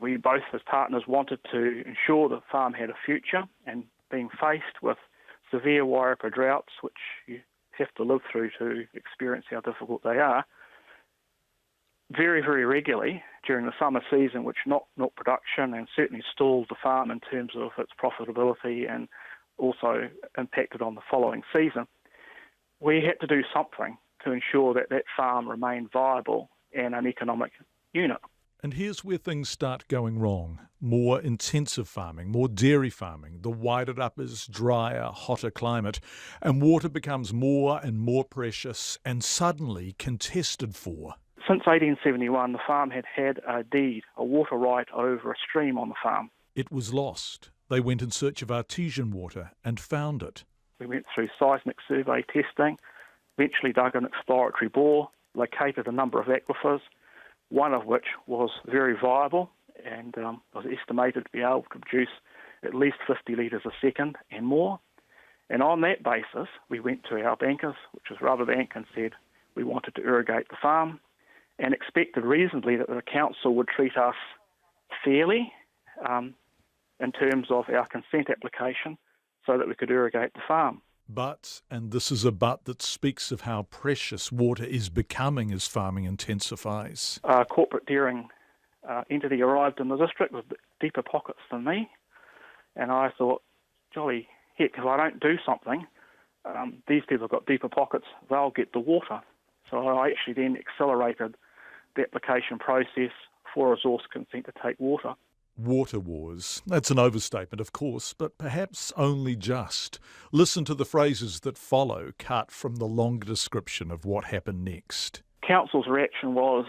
we both as partners wanted to ensure the farm had a future, and being faced with severe Wairarapa droughts, which you have to live through to experience how difficult they are, very, very regularly during the summer season, which knocked milk production and certainly stalled the farm in terms of its profitability and also impacted on the following season. We had to do something to ensure that that farm remained viable and an economic unit. And here's where things start going wrong. More intensive farming, more dairy farming, the Wairarapa's drier, hotter climate, and water becomes more and more precious and suddenly contested for. Since 1871, the farm had had a deed, a water right over a stream on the farm. It was lost. They went in search of artesian water and found it. We went through seismic survey testing, eventually dug an exploratory bore, located a number of aquifers, one of which was very viable and was estimated to be able to produce at least 50 litres a second and more. And on that basis, we went to our bankers, which was Rabobank, and said we wanted to irrigate the farm and expected reasonably that the council would treat us fairly in terms of our consent application so that we could irrigate the farm. But, and this is a but that speaks of how precious water is becoming as farming intensifies. A corporate dairying entity arrived in the district with deeper pockets than me, and I thought, jolly heck, if I don't do something, these people have got deeper pockets, they'll get the water. So I actually then accelerated the application process for resource consent to take water. Water wars. That's an overstatement, of course, but perhaps only just. Listen to the phrases that follow, cut from the longer description of what happened next. Council's reaction was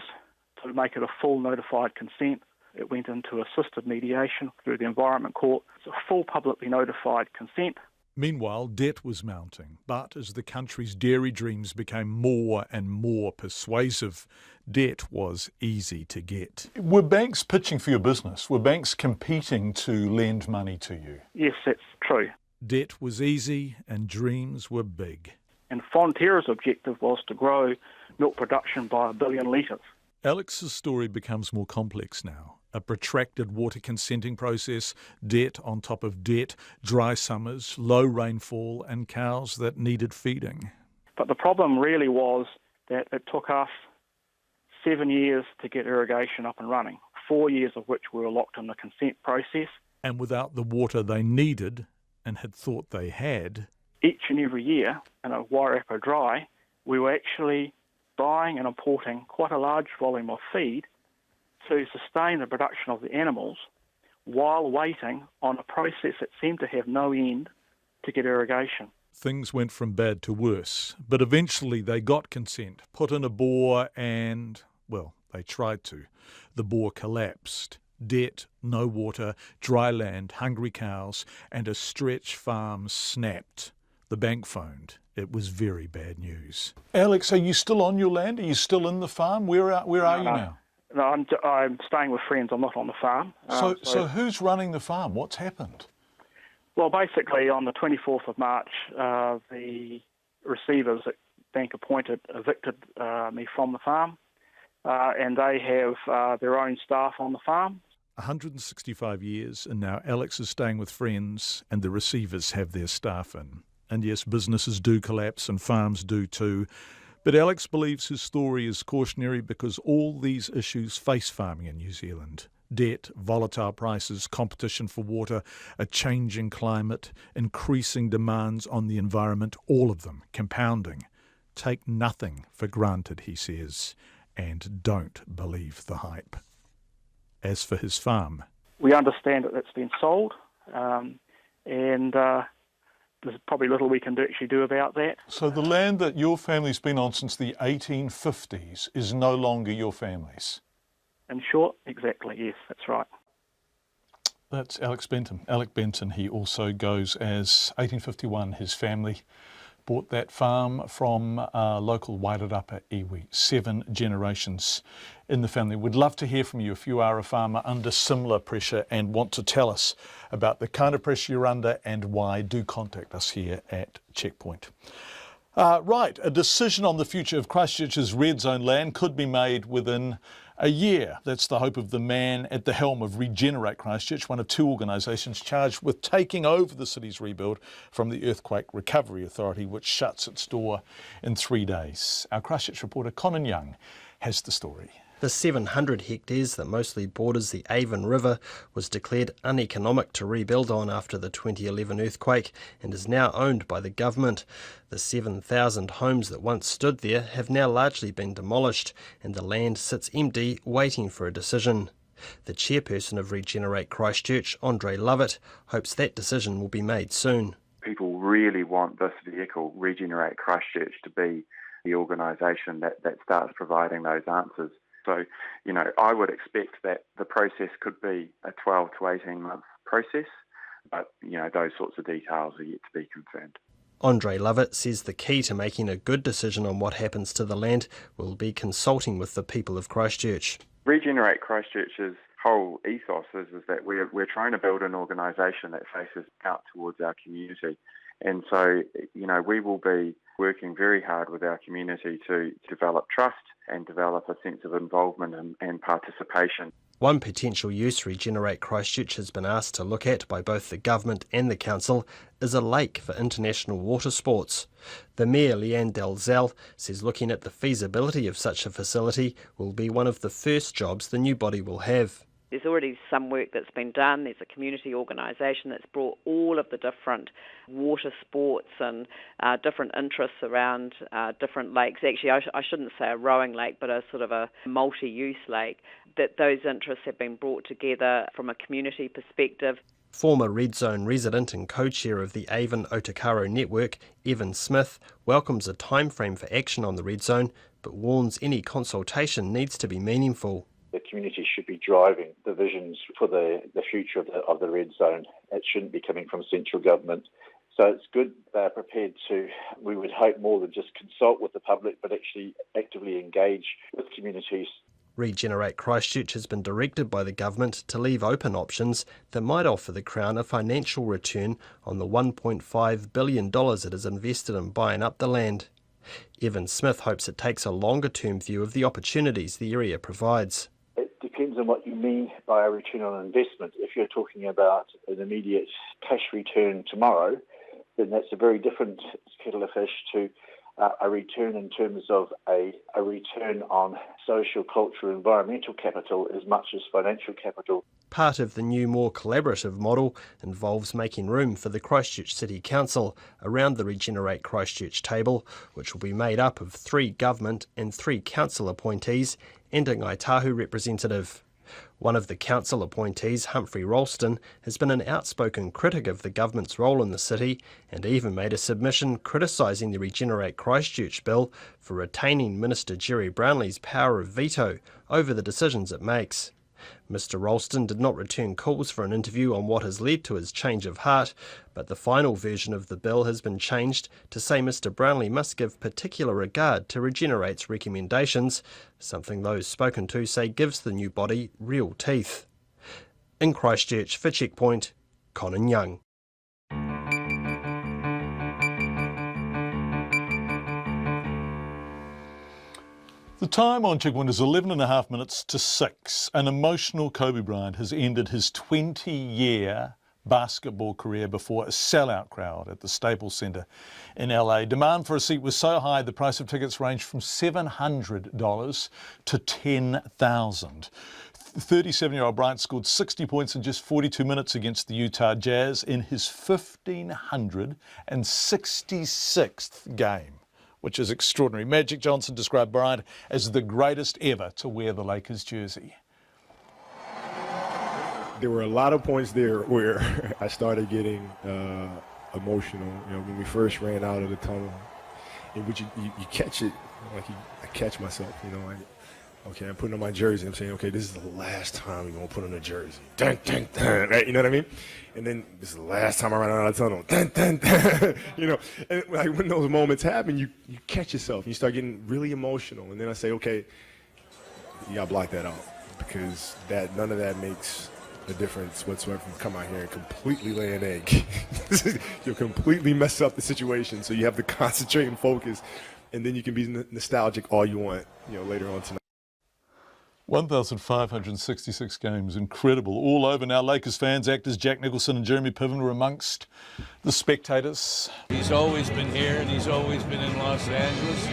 to make it a full notified consent. It went into assisted mediation through the Environment Court. It's a full publicly notified consent. Meanwhile, debt was mounting, but as the country's dairy dreams became more and more persuasive, debt was easy to get. Were banks pitching for your business? Were banks competing to lend money to you? Yes, that's true. Debt was easy and dreams were big. And Fonterra's objective was to grow milk production by 1 billion litres. Alex's story becomes more complex now. A protracted water consenting process, debt on top of debt, dry summers, low rainfall, and cows that needed feeding. But the problem really was that it took us 7 years to get irrigation up and running, 4 years of which we were locked in the consent process. And without the water they needed and had thought they had. Each and every year in a Wairarapa dry, we were actually buying and importing quite a large volume of feed to sustain the production of the animals while waiting on a process that seemed to have no end to get irrigation. Things went from bad to worse, but eventually they got consent, put in a bore and, well, they tried to. The bore collapsed. Debt, no water, dry land, hungry cows, and a stretch farm snapped. The bank phoned. It was very bad news. Alex, are you still on your land? Are you still in the farm? Where are you now? No, I'm staying with friends. I'm not on the farm. So who's running the farm? What's happened? Well, basically, on the 24th of March, the receivers at Bank Appointed evicted me from the farm, and they have their own staff on the farm. 165 years, and now Alex is staying with friends, and the receivers have their staff in. And yes, businesses do collapse, and farms do too. But Alex believes his story is cautionary because all these issues face farming in New Zealand. Debt, volatile prices, competition for water, a changing climate, increasing demands on the environment, all of them compounding. Take nothing for granted, he says, and don't believe the hype. As for his farm, we understand that it's been sold, and there's probably little we can actually do about that. So the land that your family's been on since the 1850s is no longer your family's? In short, exactly, yes, that's right. That's Alex Benton. Alec Benton, he also goes as 1851, his family bought that farm from local Wairarapa iwi. 7 generations in the family. We'd love to hear from you if you are a farmer under similar pressure and want to tell us about the kind of pressure you're under and why. Do contact us here at Checkpoint. Right, a decision on the future of Christchurch's red zone land could be made within a year. That's the hope of the man at the helm of Regenerate Christchurch, one of 2 organisations charged with taking over the city's rebuild from the Earthquake Recovery Authority, which shuts its door in 3 days. Our Christchurch reporter Conan Young has the story. The 700 hectares that mostly borders the Avon River was declared uneconomic to rebuild on after the 2011 earthquake and is now owned by the government. The 7,000 homes that once stood there have now largely been demolished and the land sits empty waiting for a decision. The chairperson of Regenerate Christchurch, Andre Lovett, hopes that decision will be made soon. People really want this vehicle, Regenerate Christchurch, to be the organisation that starts providing those answers. So, I would expect that the process could be a 12 to 18 month process, but, those sorts of details are yet to be confirmed. Andre Lovett says the key to making a good decision on what happens to the land will be consulting with the people of Christchurch. Regenerate Christchurch's whole ethos is that we're trying to build an organisation that faces out towards our community. And so, we will be working very hard with our community to develop trust and develop a sense of involvement and participation. One potential use Regenerate Christchurch has been asked to look at by both the government and the council is a lake for international water sports. The Mayor, Leanne Dalzell, says looking at the feasibility of such a facility will be one of the first jobs the new body will have. There's already some work that's been done. There's a community organisation that's brought all of the different water sports and different interests around different lakes. Actually, I shouldn't say a rowing lake, but a sort of a multi-use lake. That those interests have been brought together from a community perspective. Former Red Zone resident and co-chair of the Avon Otakaro Network, Evan Smith, welcomes a timeframe for action on the Red Zone, but warns any consultation needs to be meaningful. The community should be driving the visions for the future of the red zone. It shouldn't be coming from central government. So it's good they're prepared to, we would hope, more than just consult with the public, but actually actively engage with communities. Regenerate Christchurch has been directed by the government to leave open options that might offer the Crown a financial return on the $1.5 billion it has invested in buying up the land. Evan Smith hopes it takes a longer-term view of the opportunities the area provides. It depends on what you mean by a return on investment. If you're talking about an immediate cash return tomorrow, then that's a very different kettle of fish to a return in terms of a return on social, cultural, environmental capital as much as financial capital. Part of the new, more collaborative model involves making room for the Christchurch City Council around the Regenerate Christchurch table, which will be made up of 3 government and 3 council appointees and a Ngāi Tahu representative. One of the council appointees, Humphrey Ralston, has been an outspoken critic of the government's role in the city and even made a submission criticising the Regenerate Christchurch bill for retaining Minister Jerry Brownlee's power of veto over the decisions it makes. Mr Ralston did not return calls for an interview on what has led to his change of heart, but the final version of the bill has been changed to say Mr Brownlee must give particular regard to Regenerate's recommendations, something those spoken to say gives the new body real teeth. In Christchurch for Checkpoint, Conan Young. The time on Checkpoint is 11.5 minutes to 6. An emotional Kobe Bryant has ended his 20-year basketball career before a sellout crowd at the Staples Center in LA. Demand for a seat was so high the price of tickets ranged from $700 to $10,000. 37-year-old Bryant scored 60 points in just 42 minutes against the Utah Jazz in his 1,566th game, which is extraordinary. Magic Johnson described Bryant as the greatest ever to wear the Lakers jersey. There were a lot of points there where I started getting emotional. When we first ran out of the tunnel, in which you catch it, I catch myself. Okay, I'm putting on my jersey. I'm saying, okay, this is the last time we're going to put on a jersey. Dun, dun, dun, right? You know what I mean? And then this is the last time I run out of tunnel. Dun, dun, dun. You know, and like when those moments happen, you catch yourself. You start getting really emotional. And then I say, okay, you got to block that out because none of that makes a difference whatsoever. Come out here and completely lay an egg. You'll completely mess up the situation. So you have to concentrate and focus. And then you can be nostalgic all you want, later on tonight. 1,566 games, incredible. All over now. Lakers fans, actors Jack Nicholson and Jeremy Piven were amongst the spectators. He's always been here and he's always been in Los Angeles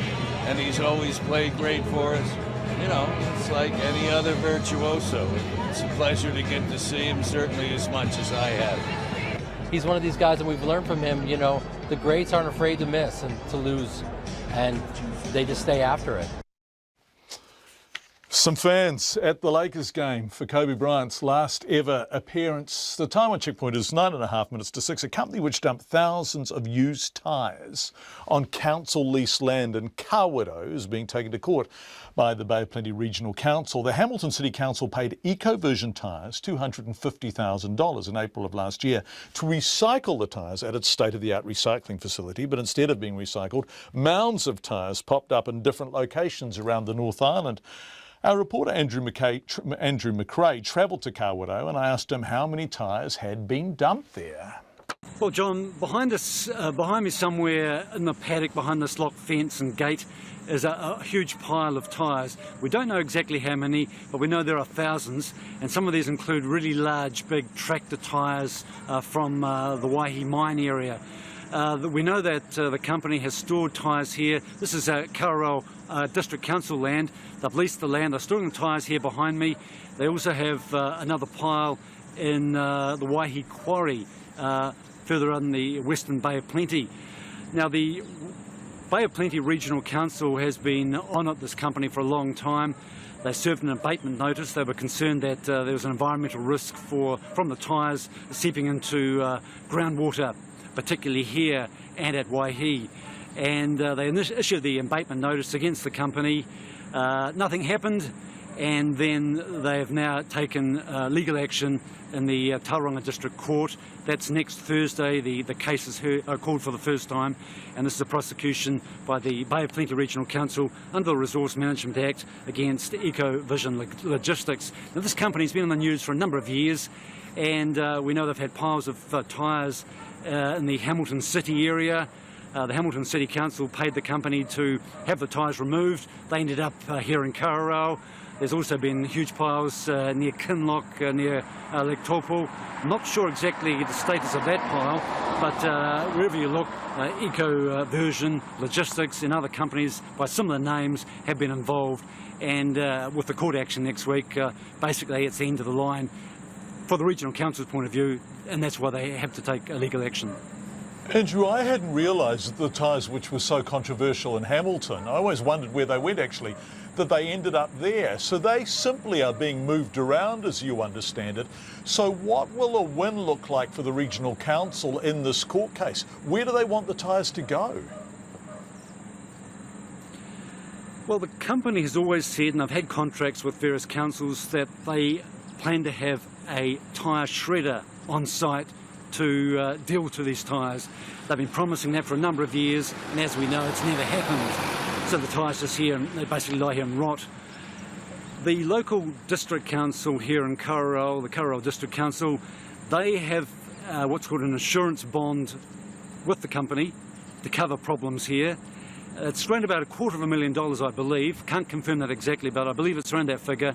and he's always played great for us. It's like any other virtuoso. It's a pleasure to get to see him, certainly as much as I have. He's one of these guys that we've learned from him, the greats aren't afraid to miss and to lose, and they just stay after it. Some fans at the Lakers game for Kobe Bryant's last ever appearance. The time on Checkpoint is 9.5 minutes to 6. A company which dumped thousands of used tyres on council leased land in Kawerau is being taken to court by the Bay of Plenty Regional Council. The Hamilton City Council paid EcoVision Tyres $250,000 in April of last year to recycle the tyres at its state-of-the-art recycling facility, but instead of being recycled, mounds of tyres popped up in different locations around the North Island. Our reporter Andrew McRae travelled to Kawerau and I asked him how many tyres had been dumped there. Well, John, behind me somewhere in the paddock behind this locked fence and gate is a huge pile of tyres. We don't know exactly how many, but we know there are thousands, and some of these include really large, big tractor tyres from the Waihi mine area. We know that the company has stored tyres here. This is Kawerau District Council land. They've leased the land. They're storing the tyres here behind me. They also have another pile in the Waihi Quarry further on the Western Bay of Plenty. Now, the Bay of Plenty Regional Council has been on at this company for a long time. They served an abatement notice. They were concerned that there was an environmental risk from the tyres seeping into groundwater, particularly here and at Waihi. And they issued the abatement notice against the company. Nothing happened, and then they have now taken legal action in the Tauranga District Court. That's next Thursday. The case is called for the first time, and this is a prosecution by the Bay of Plenty Regional Council under the Resource Management Act against EcoVision Logistics. Now, this company's been in the news for a number of years, and we know they've had piles of tyres in the Hamilton City area. The Hamilton City Council paid the company to have the tyres removed. They ended up here in Kawerau. There's also been huge piles near Kinloch, near Lake Taupo. I'm not sure exactly the status of that pile, but wherever you look, EcoVision Logistics and other companies by similar names have been involved. And with the court action next week, basically it's the end of the line for the Regional Council's point of view, and that's why they have to take legal action. Andrew, I hadn't realised that the tyres which were so controversial in Hamilton, I always wondered where they went actually, that they ended up there. So they simply are being moved around as you understand it. So what will a win look like for the Regional Council in this court case? Where do they want the tyres to go? Well, the company has always said, and I've had contracts with various councils, that they plan to have a tyre shredder on site to deal to these tyres. They've been promising that for a number of years, and as we know, it's never happened. So the tyres just here, and they basically lie here and rot. The local district council here in Kawerau, the Kawerau District Council, they have what's called an insurance bond with the company to cover problems here. It's around about $250,000, I believe. Can't confirm that exactly, but I believe it's around that figure.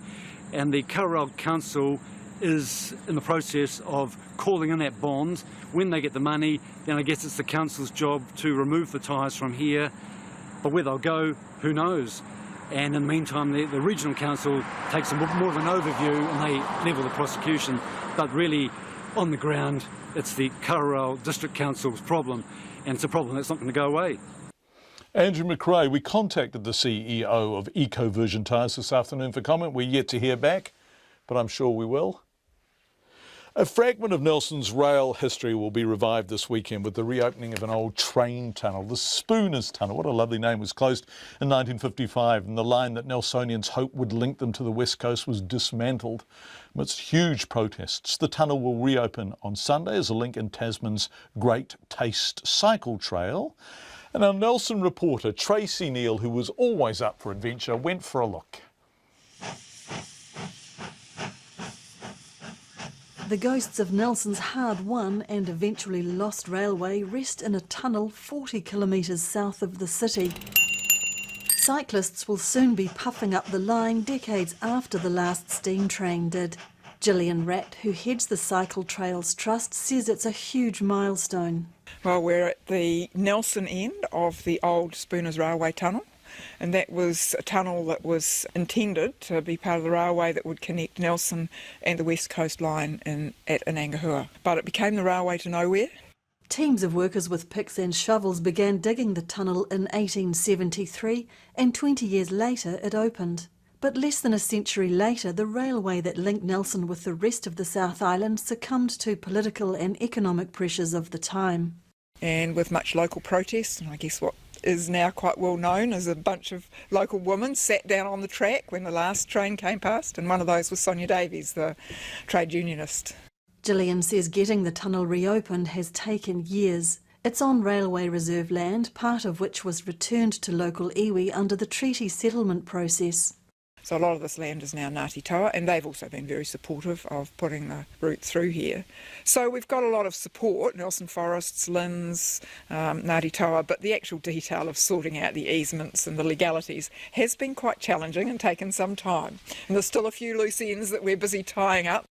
And the Kawerau Council is in the process of calling in that bond. When they get the money, then I guess it's the council's job to remove the tyres from here. But where they'll go, who knows? And in the meantime, the regional council takes more of an overview and they level the prosecution. But really, on the ground, it's the Kawerau District Council's problem, and it's a problem that's not going to go away. Andrew McRae, we contacted the CEO of EcoVision Tyres this afternoon for comment. We're yet to hear back, but I'm sure we will. A fragment of Nelson's rail history will be revived this weekend with the reopening of an old train tunnel. The Spooners Tunnel, what a lovely name, was closed in 1955, and the line that Nelsonians hoped would link them to the west coast was dismantled amidst huge protests. The tunnel will reopen on Sunday as a link in Tasman's Great Taste Cycle Trail. And our Nelson reporter, Tracy Neal, who was always up for adventure, went for a look. The ghosts of Nelson's hard-won and eventually lost railway rest in a tunnel 40 kilometres south of the city. Cyclists will soon be puffing up the line decades after the last steam train did. Gillian Ratt, who heads the Cycle Trails Trust, says it's a huge milestone. Well, we're at the Nelson end of the old Spooners Railway tunnel. And that was a tunnel that was intended to be part of the railway that would connect Nelson and the West Coast line at Inangahua. But it became the railway to nowhere. Teams of workers with picks and shovels began digging the tunnel in 1873, and 20 years later it opened. But less than a century later, the railway that linked Nelson with the rest of the South Island succumbed to political and economic pressures of the time. And with much local protest, and I guess what is now quite well known as a bunch of local women sat down on the track when the last train came past, and one of those was Sonia Davies, the trade unionist. Gillian says getting the tunnel reopened has taken years. It's on railway reserve land, part of which was returned to local iwi under the treaty settlement process. So a lot of this land is now Ngāti Toa, and they've also been very supportive of putting the route through here. So we've got a lot of support, Nelson Forests, Linns, Ngāti Toa, but the actual detail of sorting out the easements and the legalities has been quite challenging and taken some time. And there's still a few loose ends that we're busy tying up.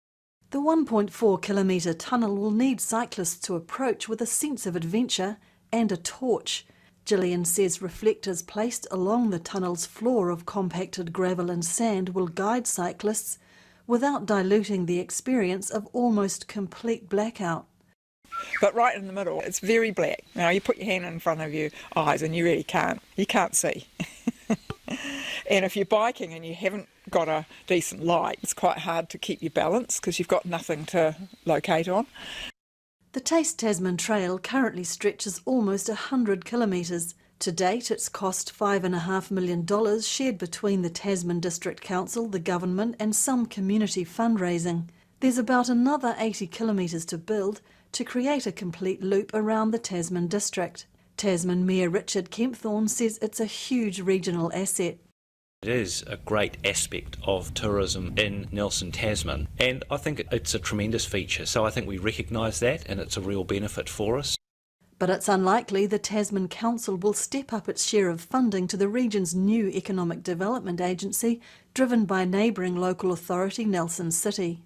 The 1.4 kilometre tunnel will need cyclists to approach with a sense of adventure and a torch. Gillian says reflectors placed along the tunnel's floor of compacted gravel and sand will guide cyclists without diluting the experience of almost complete blackout. But right in the middle, it's very black. Now you put your hand in front of your eyes and you really can't see. And if you're biking and you haven't got a decent light, it's quite hard to keep your balance because you've got nothing to locate on. The Taste Tasman Trail currently stretches almost 100 kilometres. To date, it's cost $5.5 million, shared between the Tasman District Council, the government and some community fundraising. There's about another 80 kilometres to build to create a complete loop around the Tasman district. Tasman Mayor Richard Kempthorne says it's a huge regional asset. It is a great aspect of tourism in Nelson, Tasman, and I think it's a tremendous feature, so I think we recognise that and it's a real benefit for us. But it's unlikely the Tasman Council will step up its share of funding to the region's new economic development agency, driven by neighbouring local authority Nelson City.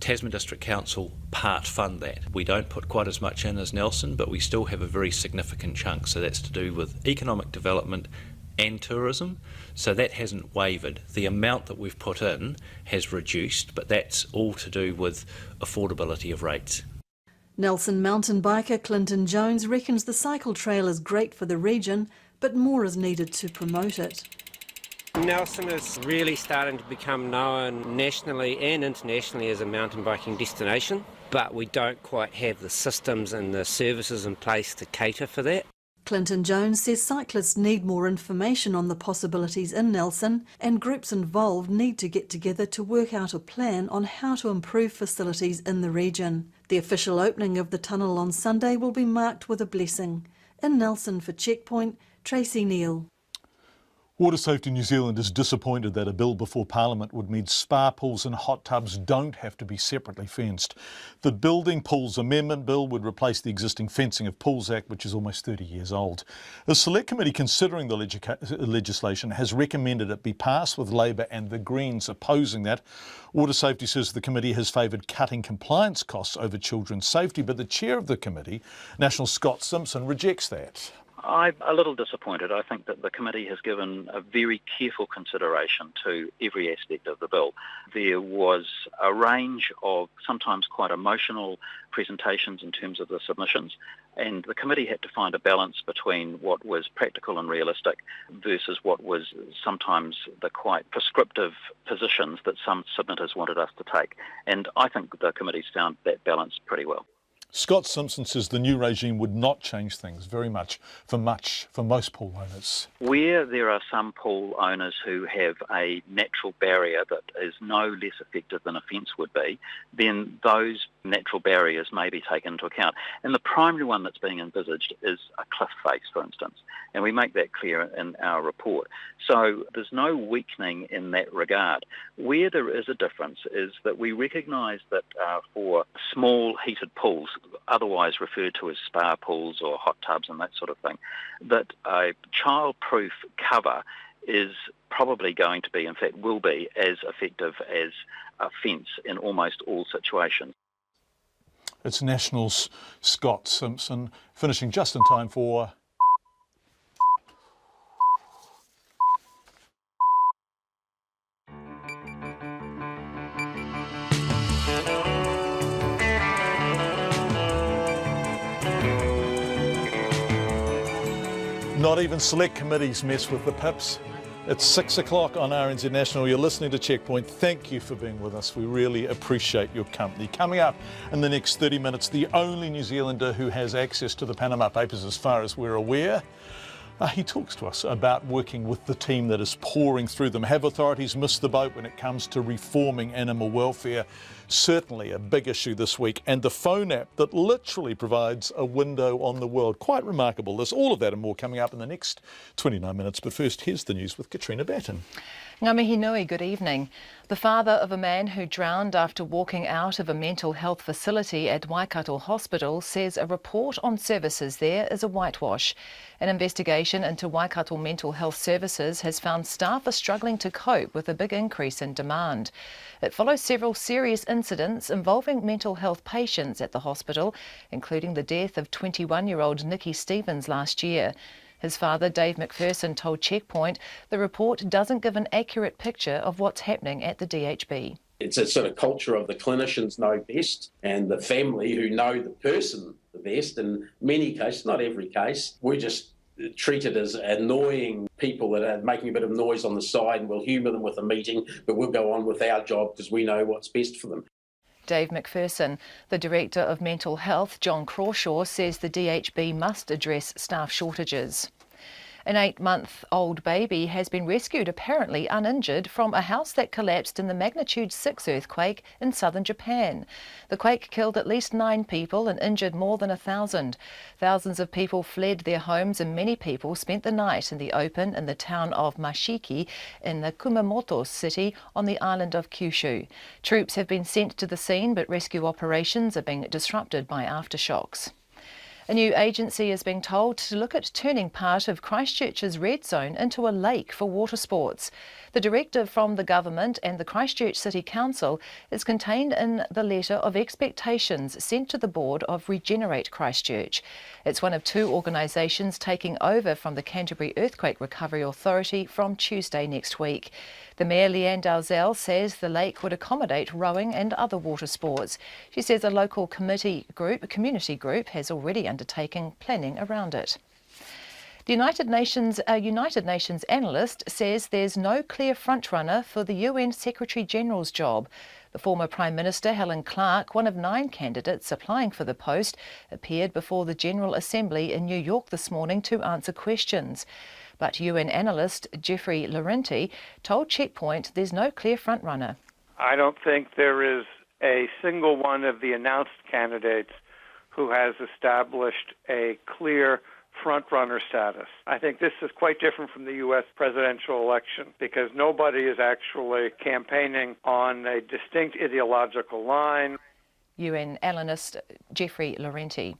Tasman District Council part fund that. We don't put quite as much in as Nelson, but we still have a very significant chunk, so that's to do with economic development and tourism, so that hasn't wavered. The amount that we've put in has reduced, but that's all to do with affordability of rates. Nelson mountain biker Clinton Jones reckons the cycle trail is great for the region, but more is needed to promote it. Nelson is really starting to become known nationally and internationally as a mountain biking destination, but we don't quite have the systems and the services in place to cater for that. Clinton Jones says cyclists need more information on the possibilities in Nelson, and groups involved need to get together to work out a plan on how to improve facilities in the region. The official opening of the tunnel on Sunday will be marked with a blessing. In Nelson for Checkpoint, Tracy Neal. Water Safety New Zealand is disappointed that a bill before Parliament would mean spa pools and hot tubs don't have to be separately fenced. The Building Pools Amendment Bill would replace the existing Fencing of Pools Act, which is almost 30 years old. A select committee considering the legislation has recommended it be passed, with Labor and the Greens opposing that. Water Safety says the committee has favoured cutting compliance costs over children's safety, but the chair of the committee, National Scott Simpson, rejects that. I'm a little disappointed. I think that the committee has given a very careful consideration to every aspect of the bill. There was a range of sometimes quite emotional presentations in terms of the submissions, And the committee had to find a balance between what was practical and realistic versus what was sometimes the quite prescriptive positions that some submitters wanted us to take. And I think the committee's found that balance pretty well. Scott Simpson says the new regime would not change things very much for most pool owners. Where there are some pool owners who have a natural barrier that is no less effective than a fence would be, then those natural barriers may be taken into account. And the primary one that's being envisaged is a cliff face, for instance, and we make that clear in our report. So there's no weakening in that regard. Where there is a difference is that we recognise that for small heated pools, otherwise referred to as spa pools or hot tubs and that sort of thing, that a child-proof cover is probably going to be, in fact will be, as effective as a fence in almost all situations. It's National's Scott Simpson, finishing just in time for... Not even select committees mess with the pips. It's 6 o'clock on RNZ National. You're listening to Checkpoint. Thank you for being with us. We really appreciate your company. Coming up in the next 30 minutes, the only New Zealander who has access to the Panama Papers as far as we're aware. He talks to us about working with the team that is pouring through them. Have authorities missed the boat when it comes to reforming animal welfare? Certainly a big issue this week. And the phone app that literally provides a window on the world. Quite remarkable. There's all of that and more coming up in the next 29 minutes. But first, here's the news with Katrina Batten. Ngā mihi nui, good evening. The father of a man who drowned after walking out of a mental health facility at Waikato Hospital says a report on services there is a whitewash. An investigation into Waikato mental health services has found staff are struggling to cope with a big increase in demand. It follows several serious incidents involving mental health patients at the hospital, including the death of 21-year-old Nikki Stevens last year. His father, Dave McPherson, told Checkpoint the report doesn't give an accurate picture of what's happening at the DHB. It's a sort of culture of the clinicians know best and the family who know the person the best. In many cases, not every case, we're just treated as annoying people that are making a bit of noise on the side, and we'll humour them with a meeting, but we'll go on with our job because we know what's best for them. Dave McPherson. The Director of Mental Health, John Crawshaw, says the DHB must address staff shortages. An 8-month-old baby has been rescued, apparently uninjured, from a house that collapsed in the magnitude 6 earthquake in southern Japan. The quake killed at least 9 people and injured more than 1,000. Thousands of people fled their homes and many people spent the night in the open in the town of Mashiki in the Kumamoto city on the island of Kyushu. Troops have been sent to the scene, but rescue operations are being disrupted by aftershocks. A new agency is being told to look at turning part of Christchurch's red zone into a lake for water sports. The directive from the government and the Christchurch City Council is contained in the letter of expectations sent to the board of Regenerate Christchurch. It's one of 2 organisations taking over from the Canterbury Earthquake Recovery Authority from Tuesday next week. The Mayor, Leanne Dalzell, says the lake would accommodate rowing and other water sports. She says a local community group has already undertaken planning around it. A United Nations analyst says there's no clear frontrunner for the UN Secretary-General's job. The former Prime Minister, Helen Clark, one of 9 candidates applying for the post, appeared before the General Assembly in New York this morning to answer questions. But UN analyst Jeffrey Laurenti told Checkpoint there's no clear frontrunner. I don't think there is a single one of the announced candidates who has established a clear front-runner status. I think this is quite different from the U.S. presidential election because nobody is actually campaigning on a distinct ideological line. UN analyst Jeffrey Laurenti.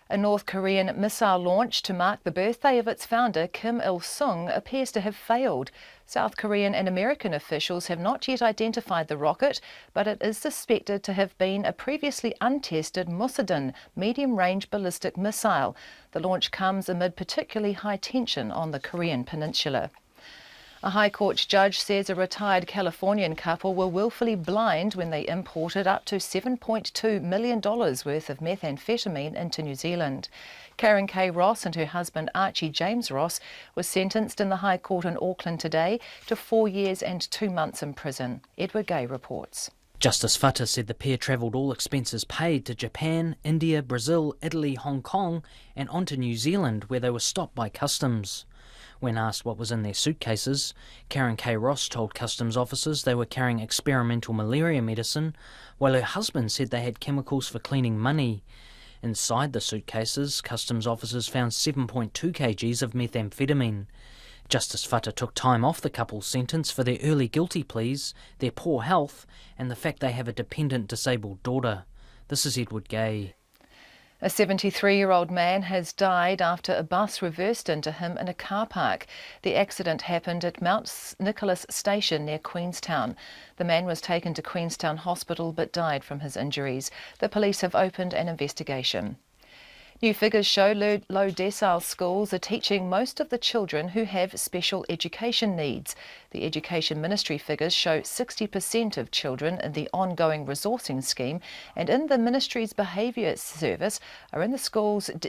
A North Korean missile launch to mark the birthday of its founder, Kim Il-sung, appears to have failed. South Korean and American officials have not yet identified the rocket, but it is suspected to have been a previously untested Musadin medium-range ballistic missile. The launch comes amid particularly high tension on the Korean peninsula. A High Court judge says a retired Californian couple were willfully blind when they imported up to $7.2 million worth of methamphetamine into New Zealand. Karen K. Ross and her husband Archie James Ross were sentenced in the High Court in Auckland today to 4 years and 2 months in prison. Edward Gay reports. Justice Fata said the pair travelled all expenses paid to Japan, India, Brazil, Italy, Hong Kong and on to New Zealand, where they were stopped by customs. When asked what was in their suitcases, Karen K. Ross told customs officers they were carrying experimental malaria medicine, while her husband said they had chemicals for cleaning money. Inside the suitcases, customs officers found 7.2 kgs of methamphetamine. Justice Fata took time off the couple's sentence for their early guilty pleas, their poor health, and the fact they have a dependent disabled daughter. This is Edward Gay. A 73-year-old man has died after a bus reversed into him in a car park. The accident happened at Mount Nicholas Station near Queenstown. The man was taken to Queenstown Hospital but died from his injuries. The police have opened an investigation. New figures show low decile schools are teaching most of the children who have special education needs. The Education Ministry figures show 60% of children in the ongoing resourcing scheme and in the Ministry's behaviour service are in schools in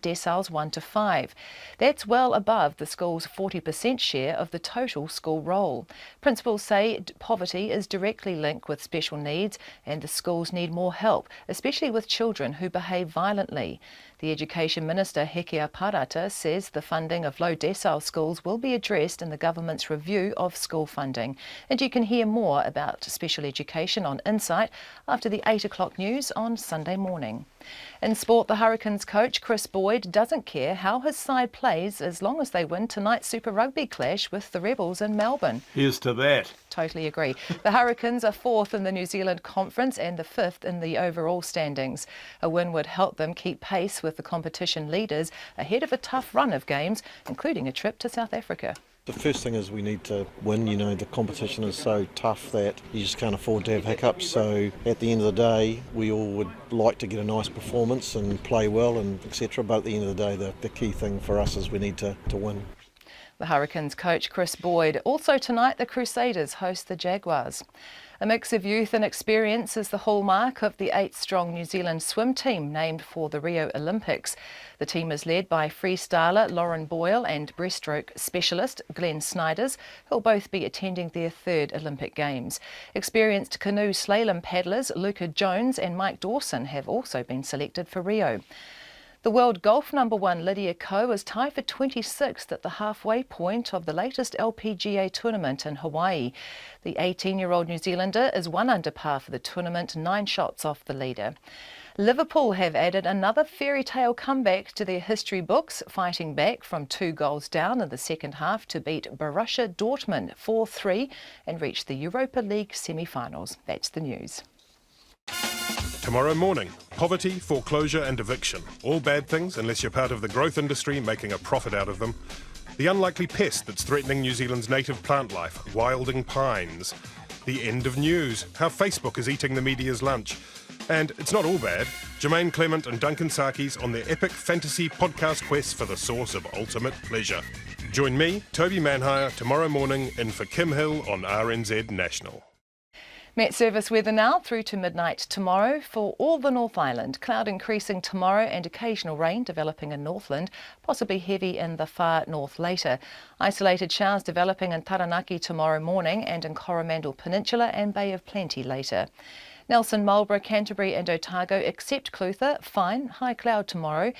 deciles 1 to 5. That's well above the school's 40% share of the total school roll. Principals say poverty is directly linked with special needs and the schools need more help, especially with children who behave violently. The Education Minister, Hekia Parata, says the funding of low decile schools will be addressed in the government's review of school funding. And you can hear more about special education on Insight after the 8 o'clock news on Sunday morning. In sport, the Hurricanes coach Chris Boyd doesn't care how his side plays as long as they win tonight's Super Rugby clash with the Rebels in Melbourne. Here's to that. Totally agree. The Hurricanes are 4th in the New Zealand Conference and the 5th in the overall standings. A win would help them keep pace with the competition leaders ahead of a tough run of games, including a trip to South Africa. The first thing is we need to win. You know, the competition is so tough that you just can't afford to have hiccups. So at the end of the day, we all would like to get a nice performance and play well and etc. But at the end of the day, the key thing for us is we need to win. The Hurricanes coach Chris Boyd. Also tonight, the Crusaders host the Jaguars. A mix of youth and experience is the hallmark of the 8-strong New Zealand swim team named for the Rio Olympics. The team is led by freestyler Lauren Boyle and breaststroke specialist Glenn Snyders, who'll both be attending their 3rd Olympic Games. Experienced canoe slalom paddlers Luca Jones and Mike Dawson have also been selected for Rio. The world golf #1 Lydia Ko is tied for 26th at the halfway point of the latest LPGA tournament in Hawaii. The 18-year-old New Zealander is 1 under par for the tournament, 9 shots off the leader. Liverpool have added another fairy tale comeback to their history books, fighting back from 2 goals down in the second half to beat Borussia Dortmund 4-3 and reach the Europa League semi-finals. That's the news. Tomorrow morning, poverty, foreclosure and eviction. All bad things unless you're part of the growth industry making a profit out of them. The unlikely pest that's threatening New Zealand's native plant life, wilding pines. The end of news, how Facebook is eating the media's lunch. And it's not all bad. Jermaine Clement and Duncan Sarkis on their epic fantasy podcast quest for the source of ultimate pleasure. Join me, Toby Manhire, tomorrow morning in for Kim Hill on RNZ National. Met service weather now through to midnight tomorrow for all the North Island. Cloud increasing tomorrow and occasional rain developing in Northland, possibly heavy in the far north later. Isolated showers developing in Taranaki tomorrow morning and in Coromandel Peninsula and Bay of Plenty later. Nelson, Marlborough, Canterbury and Otago except Clutha, fine, high cloud tomorrow.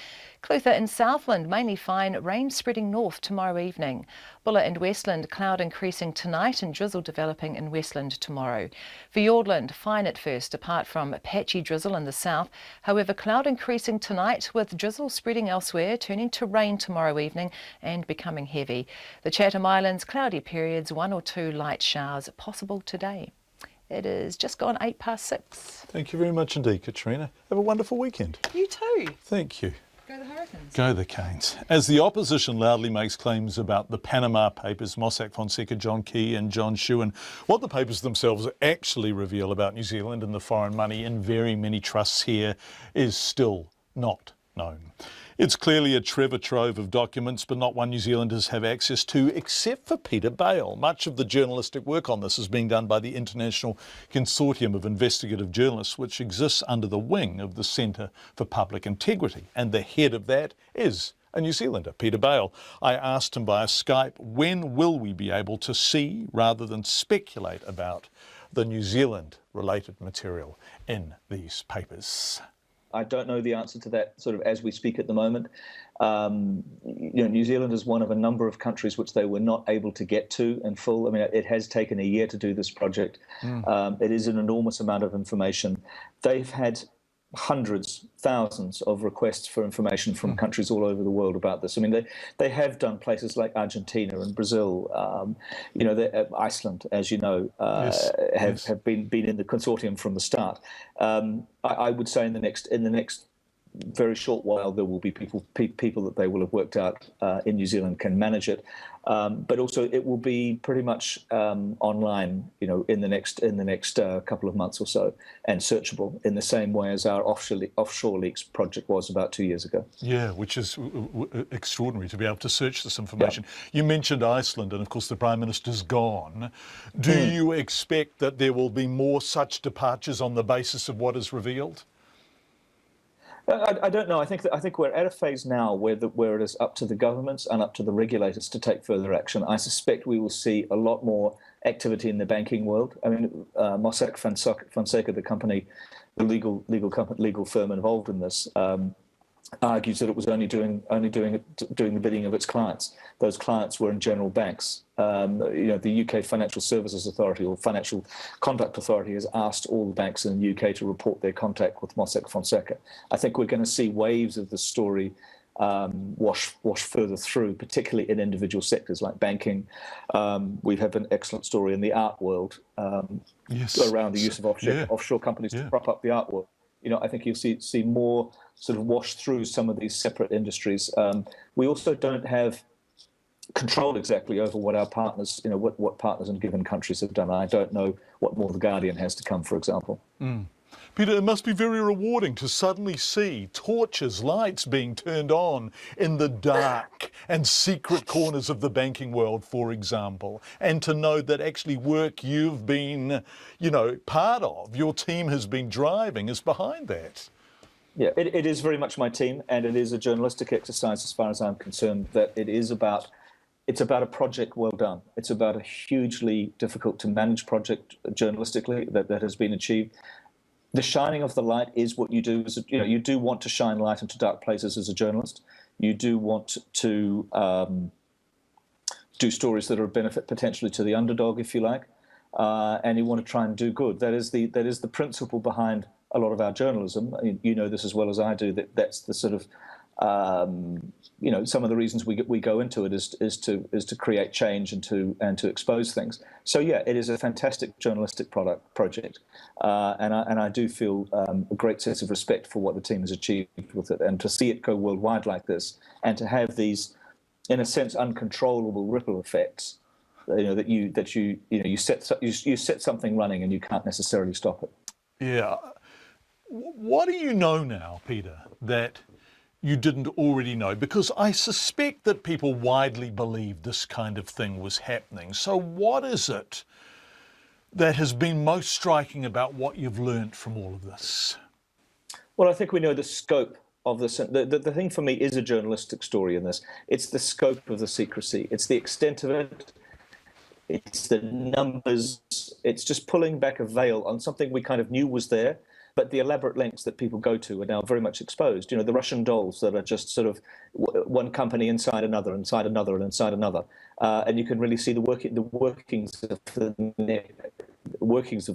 Clutha in Southland, mainly fine, rain spreading north tomorrow evening. Bulla and Westland, cloud increasing tonight and drizzle developing in Westland tomorrow. Fiordland, fine at first, apart from patchy drizzle in the south. However, cloud increasing tonight with drizzle spreading elsewhere, turning to rain tomorrow evening and becoming heavy. The Chatham Islands, cloudy periods, 1 or 2 light showers possible today. It is just gone 6:08. Thank you very much indeed, Katrina. Have a wonderful weekend. You too. Thank you. Go the Hurricanes. Go the Canes. As the opposition loudly makes claims about the Panama Papers, Mossack Fonseca, John Key and John Shewan, what the papers themselves actually reveal about New Zealand and the foreign money in very many trusts here is still not known. It's clearly a treasure trove of documents, but not one New Zealanders have access to, except for Peter Bale. Much of the journalistic work on this is being done by the International Consortium of Investigative Journalists, which exists under the wing of the Centre for Public Integrity. And the head of that is a New Zealander, Peter Bale. I asked him via Skype, when will we be able to see, rather than speculate about, the New Zealand-related material in these papers? I don't know the answer to that sort of as we speak at the moment. New Zealand is one of a number of countries which they were not able to get to in full. I mean, it has taken a year to do this project. It is an enormous amount of information. They've had hundreds, thousands of requests for information from countries all over the world about this. I mean, they have done places like Argentina and Brazil. Iceland, as you know, have been in the consortium from the start. I would say in the next very short while there will be people that they will have worked out in New Zealand can manage it, but also it will be pretty much online, in the next couple of months or so, and searchable in the same way as our offshore leaks project was about 2 years ago. Yeah, which is extraordinary to be able to search this information. Yeah. You mentioned Iceland, and of course the Prime Minister's gone. Do you expect that there will be more such departures on the basis of what is revealed? I don't know. I think we're at a phase now where it is up to the governments and up to the regulators to take further action. I suspect we will see a lot more activity in the banking world. I mean, Mossack Fonseca, the company, the legal firm involved in this, argues that it was only doing the bidding of its clients. Those clients were in general banks. The UK Financial Services Authority, or Financial Conduct Authority, has asked all the banks in the UK to report their contact with Mossack Fonseca. I think we're going to see waves of the story wash further through, particularly in individual sectors like banking. We have an excellent story in the art world around the use of offshore companies to prop up the art world. I think you'll see more sort of wash through some of these separate industries. We also don't have control exactly over what our partners, what partners in given countries have done. I don't know what more The Guardian has to come, for example. Peter, it must be very rewarding to suddenly see torches, lights being turned on in the dark and secret corners of the banking world, for example, and to know that actually work you've been, part of, your team has been driving, is behind that. Yeah, it is very much my team, and it is a journalistic exercise as far as I'm concerned, that it's about a project well done. It's about a hugely difficult to manage project journalistically that has been achieved. The shining of the light is what you do. You do want to shine light into dark places as a journalist. You do want to do stories that are of benefit potentially to the underdog, if you like, and you want to try and do good. That is the principle behind a lot of our journalism. You know this as well as I do. That's the sort of some of the reasons we go into it is to create change and to expose things. So yeah, it is a fantastic journalistic project, and I do feel a great sense of respect for what the team has achieved with it, and to see it go worldwide like this, and to have these, in a sense, uncontrollable ripple effects. That you set something running and you can't necessarily stop it. Yeah. What do you know now, Peter, that you didn't already know? Because I suspect that people widely believed this kind of thing was happening. So what is it that has been most striking about what you've learned from all of this? Well, I think we know the scope of this. The thing for me is a journalistic story in this. It's the scope of the secrecy. It's the extent of it. It's the numbers. It's just pulling back a veil on something we kind of knew was there, but the elaborate lengths that people go to are now very much exposed. The Russian dolls that are just sort of one company inside another, inside another, and inside another. And you can really see the workings of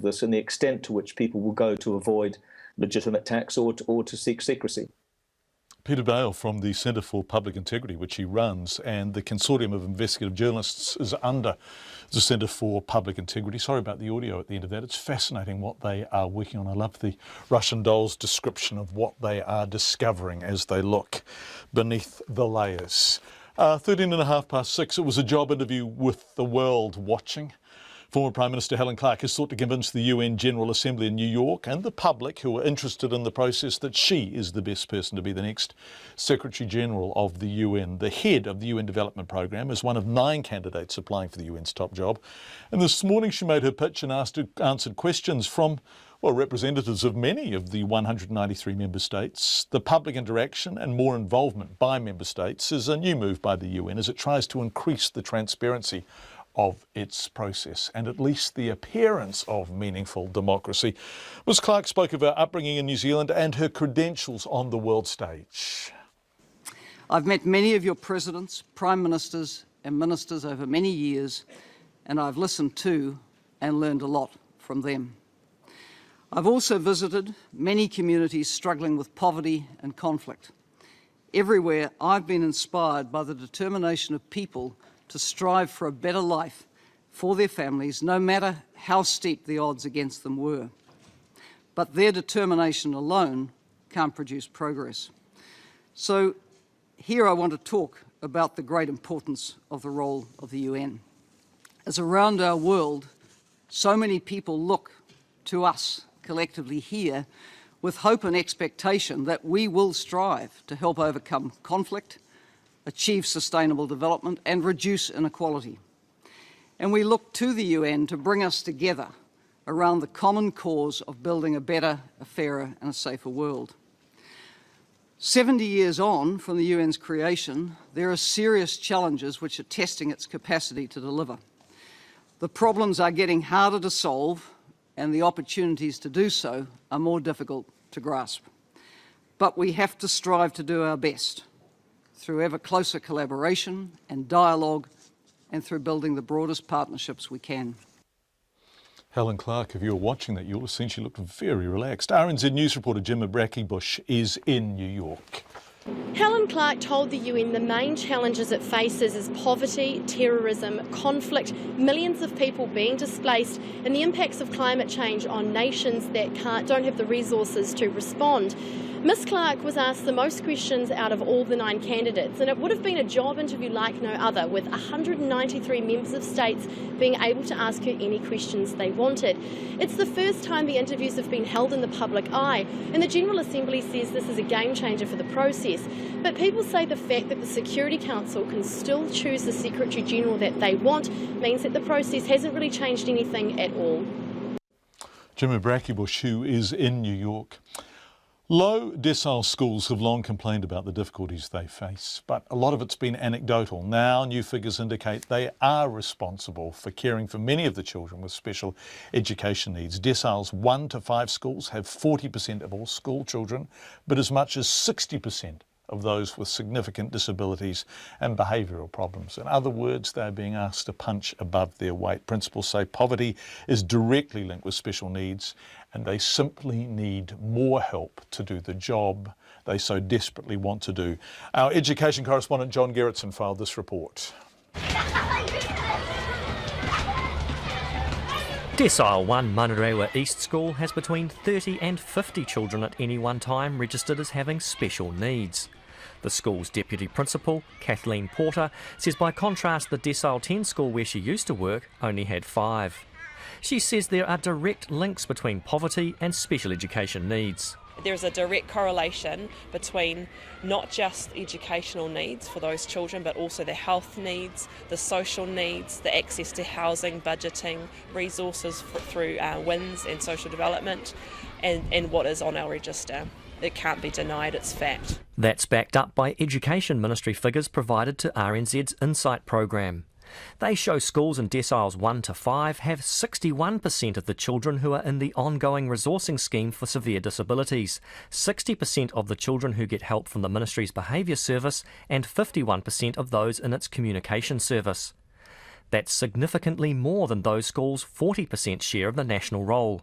this and the extent to which people will go to avoid legitimate tax or to seek secrecy. Peter Bale from the Centre for Public Integrity, which he runs, and the Consortium of Investigative Journalists is under the Centre for Public Integrity. Sorry about the audio at the end of that. It's fascinating what they are working on. I love the Russian doll's description of what they are discovering as they look beneath the layers. 6:13. It was a job interview with the world watching. Former Prime Minister Helen Clark has sought to convince the UN General Assembly in New York and the public who are interested in the process that she is the best person to be the next Secretary General of the UN. The head of the UN Development Programme is one of 9 candidates applying for the UN's top job. And this morning she made her pitch and answered questions from representatives of many of the 193 member states. The public interaction and more involvement by member states is a new move by the UN as it tries to increase the transparency of its process and at least the appearance of meaningful democracy. Ms Clark spoke of her upbringing in New Zealand and her credentials on the world stage. I've met many of your presidents, prime ministers and ministers over many years, and I've listened to and learned a lot from them. I've also visited many communities struggling with poverty and conflict. Everywhere I've been inspired by the determination of people to strive for a better life for their families, no matter how steep the odds against them were. But their determination alone can't produce progress. So here I want to talk about the great importance of the role of the UN. As around our world, so many people look to us collectively here with hope and expectation that we will strive to help overcome conflict, achieve sustainable development and reduce inequality. And we look to the UN to bring us together around the common cause of building a better, a fairer and a safer world. 70 years on from the UN's creation, there are serious challenges which are testing its capacity to deliver. The problems are getting harder to solve and the opportunities to do so are more difficult to grasp. But we have to strive to do our best through ever closer collaboration and dialogue and through building the broadest partnerships we can. Helen Clark, if you were watching that, you'll have seen she looked very relaxed. RNZ News reporter Jim Brackybush is in New York. Helen Clark told the UN the main challenges it faces is poverty, terrorism, conflict, millions of people being displaced and the impacts of climate change on nations that don't have the resources to respond. Ms Clark was asked the most questions out of all the 9 candidates, and it would have been a job interview like no other, with 193 members of states being able to ask her any questions they wanted. It's the first time the interviews have been held in the public eye, and the General Assembly says this is a game changer for the process. But people say the fact that the Security Council can still choose the Secretary General that they want means that the process hasn't really changed anything at all. Jim Brackybush, who is in New York. Low decile schools have long complained about the difficulties they face, but a lot of it's been anecdotal. Now new figures indicate they are responsible for caring for many of the children with special education needs. Deciles 1 to 5 schools have 40% of all school children, but as much as 60% of those with significant disabilities and behavioural problems. In other words, they're being asked to punch above their weight. Principals say poverty is directly linked with special needs and they simply need more help to do the job they so desperately want to do. Our education correspondent John Gerritsen filed this report. Decile 1 Manurewa East School has between 30 and 50 children at any one time registered as having special needs. The school's deputy principal, Kathleen Porter, says by contrast the Decile 10 school where she used to work only had 5. She says there are direct links between poverty and special education needs. There's a direct correlation between not just educational needs for those children, but also their health needs, the social needs, the access to housing, budgeting, resources through WINS and social development, and what is on our register. It can't be denied, it's fact. That's backed up by Education Ministry figures provided to RNZ's Insight programme. They show schools in deciles 1 to 5 have 61% of the children who are in the ongoing resourcing scheme for severe disabilities, 60% of the children who get help from the Ministry's Behaviour Service, and 51% of those in its Communication Service. That's significantly more than those schools' 40% share of the national roll.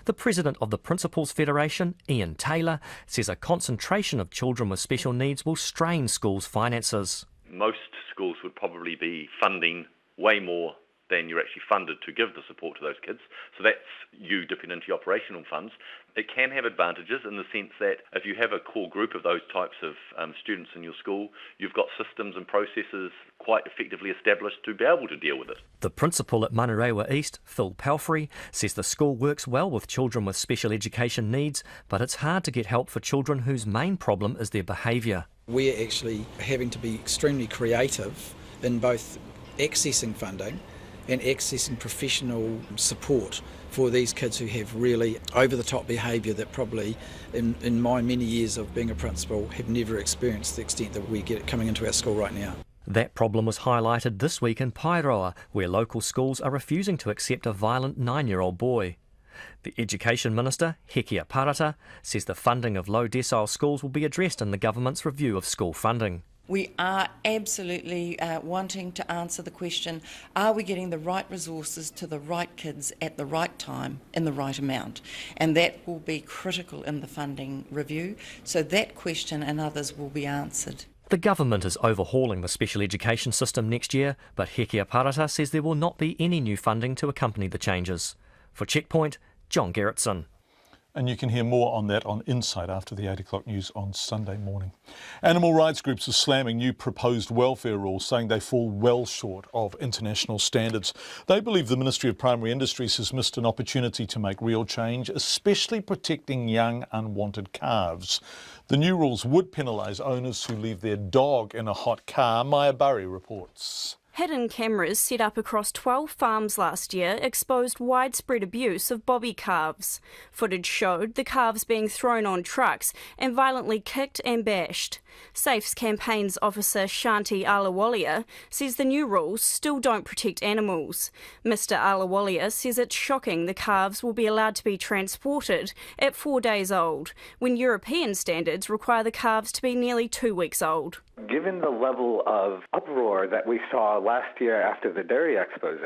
The president of the Principals Federation, Ian Taylor, says a concentration of children with special needs will strain schools' finances. Most schools would probably be funding way more then you're actually funded to give the support to those kids. So that's you dipping into your operational funds. It can have advantages in the sense that if you have a core group of those types of students in your school, you've got systems and processes quite effectively established to be able to deal with it. The principal at Manurewa East, Phil Palfrey, says the school works well with children with special education needs, but it's hard to get help for children whose main problem is their behaviour. We're actually having to be extremely creative in both accessing funding and accessing professional support for these kids who have really over-the-top behaviour that probably, in my many years of being a principal, have never experienced the extent that we get coming into our school right now. That problem was highlighted this week in Pairoa, where local schools are refusing to accept a violent 9-year-old boy. The Education Minister, Hekia Parata, says the funding of low-decile schools will be addressed in the government's review of school funding. We are absolutely wanting to answer the question, are we getting the right resources to the right kids at the right time in the right amount? And that will be critical in the funding review, so that question and others will be answered. The government is overhauling the special education system next year, but Hekia Parata says there will not be any new funding to accompany the changes. For Checkpoint, John Gerritsen. And you can hear more on that on Insight after the 8 o'clock news on Sunday morning. Animal rights groups are slamming new proposed welfare rules, saying they fall well short of international standards. They believe the Ministry of Primary Industries has missed an opportunity to make real change, especially protecting young unwanted calves. The new rules would penalise owners who leave their dog in a hot car. Maya Burry reports. Hidden cameras set up across 12 farms last year exposed widespread abuse of bobby calves. Footage showed the calves being thrown on trucks and violently kicked and bashed. SAFE's campaigns officer Shanti Alawalia says the new rules still don't protect animals. Mr Alawalia says it's shocking the calves will be allowed to be transported at 4 days old, when European standards require the calves to be nearly 2 weeks old. Given the level of uproar that we saw last year after the dairy expose,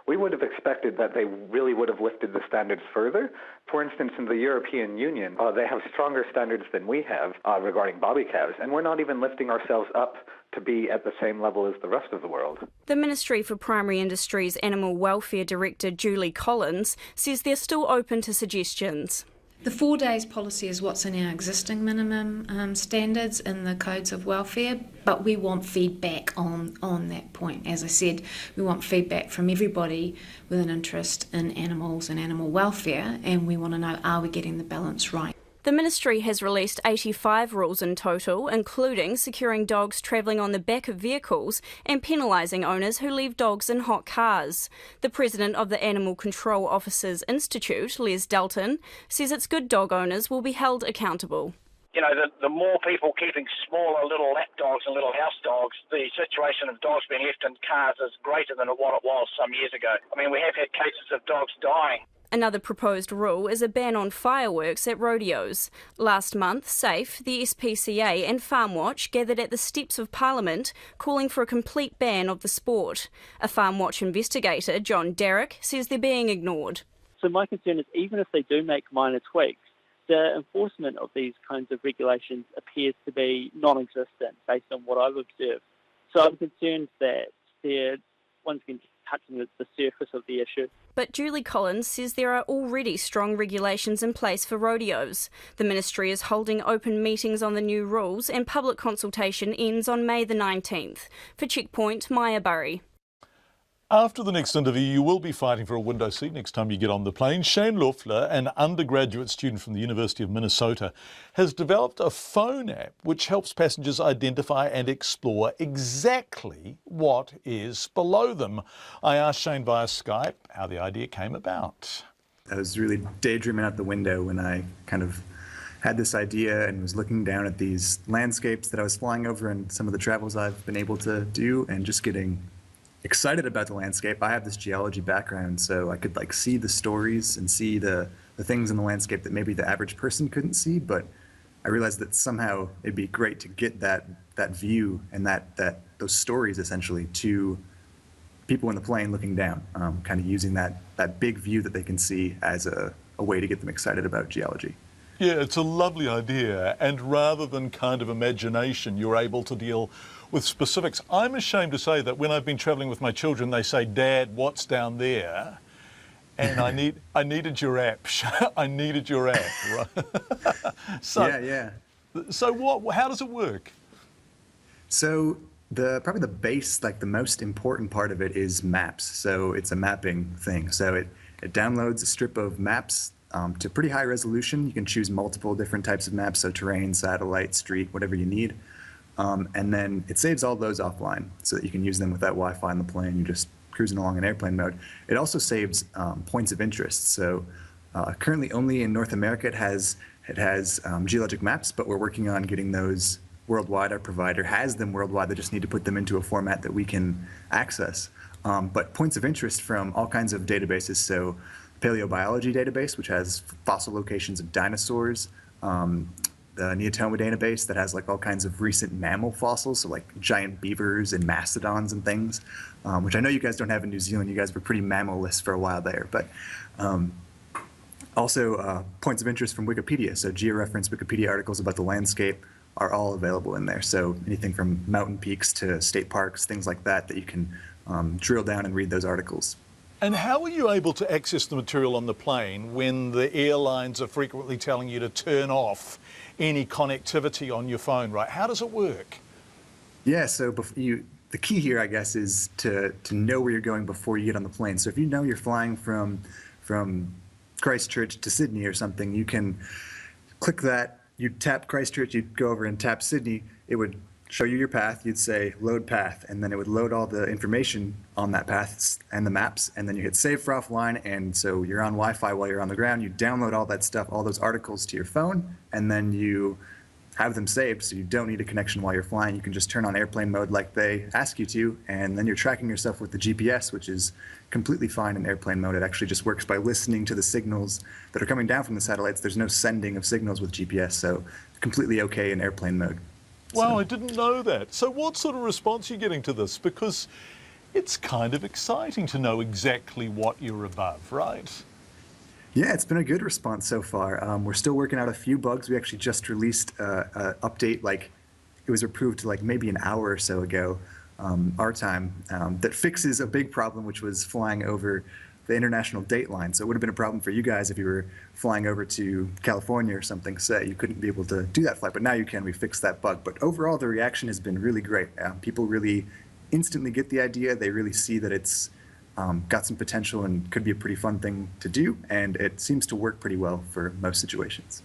we would have expected that they really would have lifted the standards further. For instance, in the European Union, they have stronger standards than we have regarding bobby calves, and we're not even lifting ourselves up to be at the same level as the rest of the world. The Ministry for Primary Industries Animal Welfare Director Julie Collins says they're still open to suggestions. The 4 days policy is what's in our existing minimum standards in the codes of welfare, but we want feedback on that point. As I said, we want feedback from everybody with an interest in animals and animal welfare, and we want to know, are we getting the balance right? The Ministry has released 85 rules in total, including securing dogs travelling on the back of vehicles and penalising owners who leave dogs in hot cars. The president of the Animal Control Officers Institute, Les Dalton, says its good dog owners will be held accountable. You know, the more people keeping smaller little lap dogs and little house dogs, the situation of dogs being left in cars is greater than what it was some years ago. I mean, we have had cases of dogs dying. Another proposed rule is a ban on fireworks at rodeos. Last month, SAFE, the SPCA and FarmWatch gathered at the steps of Parliament calling for a complete ban of the sport. A FarmWatch investigator, John Derrick, says they're being ignored. So my concern is even if they do make minor tweaks, the enforcement of these kinds of regulations appears to be non-existent based on what I've observed. So I'm concerned that they're once again touching the surface of the issue. But Julie Collins says there are already strong regulations in place for rodeos. The Ministry is holding open meetings on the new rules and public consultation ends on May the 19th. For Checkpoint, Maya Burry. After the next interview, you will be fighting for a window seat next time you get on the plane. Shane Loeffler, an undergraduate student from the University of Minnesota, has developed a phone app which helps passengers identify and explore exactly what is below them. I asked Shane via Skype how the idea came about. I was really daydreaming out the window when I kind of had this idea and was looking down at these landscapes that I was flying over and some of the travels I've been able to do and just getting excited about the landscape. I have this geology background, so I could see the stories and see the things in the landscape that maybe the average person couldn't see, but I realized that somehow it'd be great to get that view and those stories essentially to people in the plane looking down, kind of using that big view that they can see as a way to get them excited about geology. Yeah, it's a lovely idea, and rather than kind of imagination, you're able to deal with specifics. I'm ashamed to say that when I've been travelling with my children, they say, "Dad, what's down there?" And I needed your app. I needed your app. Right? Yeah. So how does it work? So probably the base, like the most important part of it is maps. So it's a mapping thing. So it downloads a strip of maps to pretty high resolution. You can choose multiple different types of maps, so terrain, satellite, street, whatever you need. And then it saves all those offline so that you can use them without Wi-Fi on the plane. You're just cruising along in airplane mode. It also saves points of interest. So currently only in North America it has geologic maps, but we're working on getting those worldwide. Our provider has them worldwide. They just need to put them into a format that we can access. But points of interest from all kinds of databases. So paleobiology database, which has fossil locations of dinosaurs. The Neotoma database that has like all kinds of recent mammal fossils, so like giant beavers and mastodons and things, which I know you guys don't have in New Zealand. You guys were pretty mammal-less for a while there. But also points of interest from Wikipedia. So georeferenced Wikipedia articles about the landscape are all available in there. So anything from mountain peaks to state parks, things like that you can drill down and read those articles. And how are you able to access the material on the plane when the airlines are frequently telling you to turn off any connectivity on your phone, right? How does it work? Yeah, so the key here, I guess, is to know where you're going before you get on the plane. So if you know you're flying from Christchurch to Sydney or something, you can click that, you tap Christchurch, you'd go over and tap Sydney, it would show you your path, you'd say load path, and then it would load all the information on that path and the maps, and then you hit save for offline, and so you're on Wi-Fi while you're on the ground, you download all that stuff, all those articles to your phone, and then you have them saved so you don't need a connection while you're flying. You can just turn on airplane mode like they ask you to, and then you're tracking yourself with the GPS, which is completely fine in airplane mode. It actually just works by listening to the signals that are coming down from the satellites. There's no sending of signals with GPS, so completely okay in airplane mode. Wow, I didn't know that. So what sort of response are you getting to this? Because it's kind of exciting to know exactly what you're above, right? Yeah, it's been a good response so far. We're still working out a few bugs. We actually just released an update, like it was approved like maybe an hour or so ago, our time, that fixes a big problem, which was flying over the international date line. So it would have been a problem for you guys if you were flying over to California or something, say. You couldn't be able to do that flight, but now you can. We fixed that bug. But overall, the reaction has been really great. People really instantly get the idea. They really see that it's got some potential and could be a pretty fun thing to do, and it seems to work pretty well for most situations.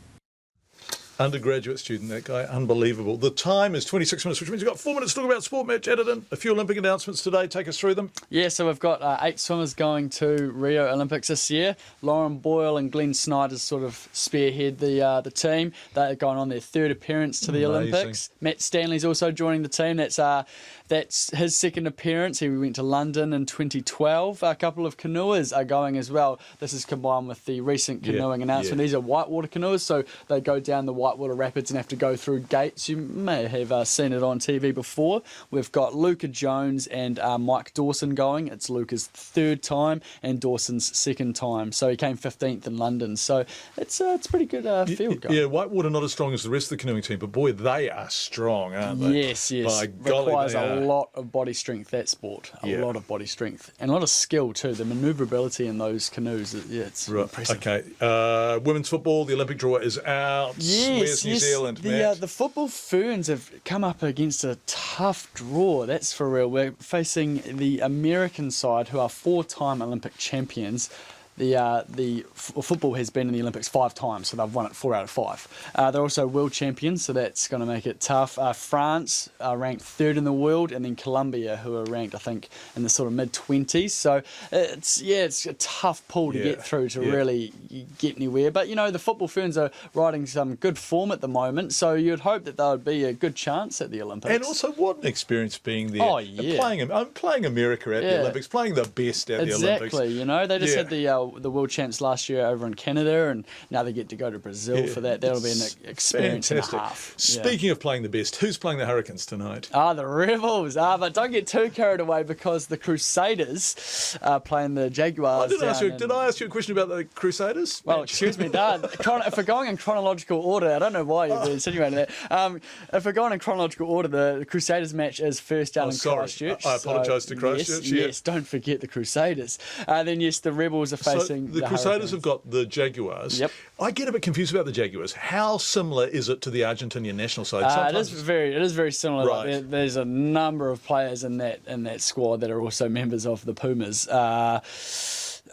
Undergraduate student, that guy, unbelievable. The time is 26 minutes, which means we've got 4 minutes to talk about sport. Match Editon, a few Olympic announcements today. Take us through them. Yeah, so we've got 8 swimmers going to Rio Olympics this year. Lauren Boyle and Glenn Snyder sort of spearhead the team. They're going on their 3rd appearance to the Olympics. Matt Stanley's also joining the team. That's his 2nd appearance. He went to London in 2012. A couple of canoers are going as well. This is combined with the recent canoeing announcement. These are whitewater canoers, so they go down the whitewater rapids and have to go through gates. You may have seen it on TV before. We've got Luca Jones and Mike Dawson going. It's Luca's 3rd time and Dawson's 2nd time. So he came 15th in London. So it's pretty good field going. Yeah, whitewater not as strong as the rest of the canoeing team, but boy, they are strong, aren't they? Yes. By golly, requires they are. A lot of body strength, that sport. A lot of body strength. And a lot of skill too. The manoeuvrability in those canoes, it's impressive. Okay. Women's football, the Olympic draw is out. Where's New Zealand, Matt? The football Ferns have come up against a tough draw, that's for real. We're facing the American side, who are 4-time Olympic champions. Football has been in the Olympics 5 times, so they've won it 4 out of 5. They're also world champions, so that's going to make it tough. France are ranked 3rd in the world, and then Colombia, who are ranked, I think, in the sort of mid-20s. So it's a tough pool to get through to really get anywhere. But the football Ferns are riding some good form at the moment, so you'd hope that they would be a good chance at the Olympics. And also, what an experience being there. Oh yeah, playing America at the Olympics, playing the best at the Olympics. Exactly. They just had the the world champs last year over in Canada, and now they get to go to Brazil for that. That'll be an experience fantastic. and a half. Speaking of playing the best, who's playing the Hurricanes tonight? The Rebels. But don't get too carried away, because the Crusaders are playing the Jaguars. Did I ask you a question about the Crusaders? Well, excuse me, Dad. If we're going in chronological order, I don't know why you're insinuating that. If we're going in chronological order, the Crusaders match is first down in Christchurch. I apologise to Christchurch. Yes, don't forget the Crusaders. Then, yes, the Rebels are facing the Crusaders Hurricanes. have got the Jaguars. Yep. I get a bit confused about the Jaguars. How similar is it to the Argentinian national side? It is very similar. Right. There's a number of players in that squad that are also members of the Pumas.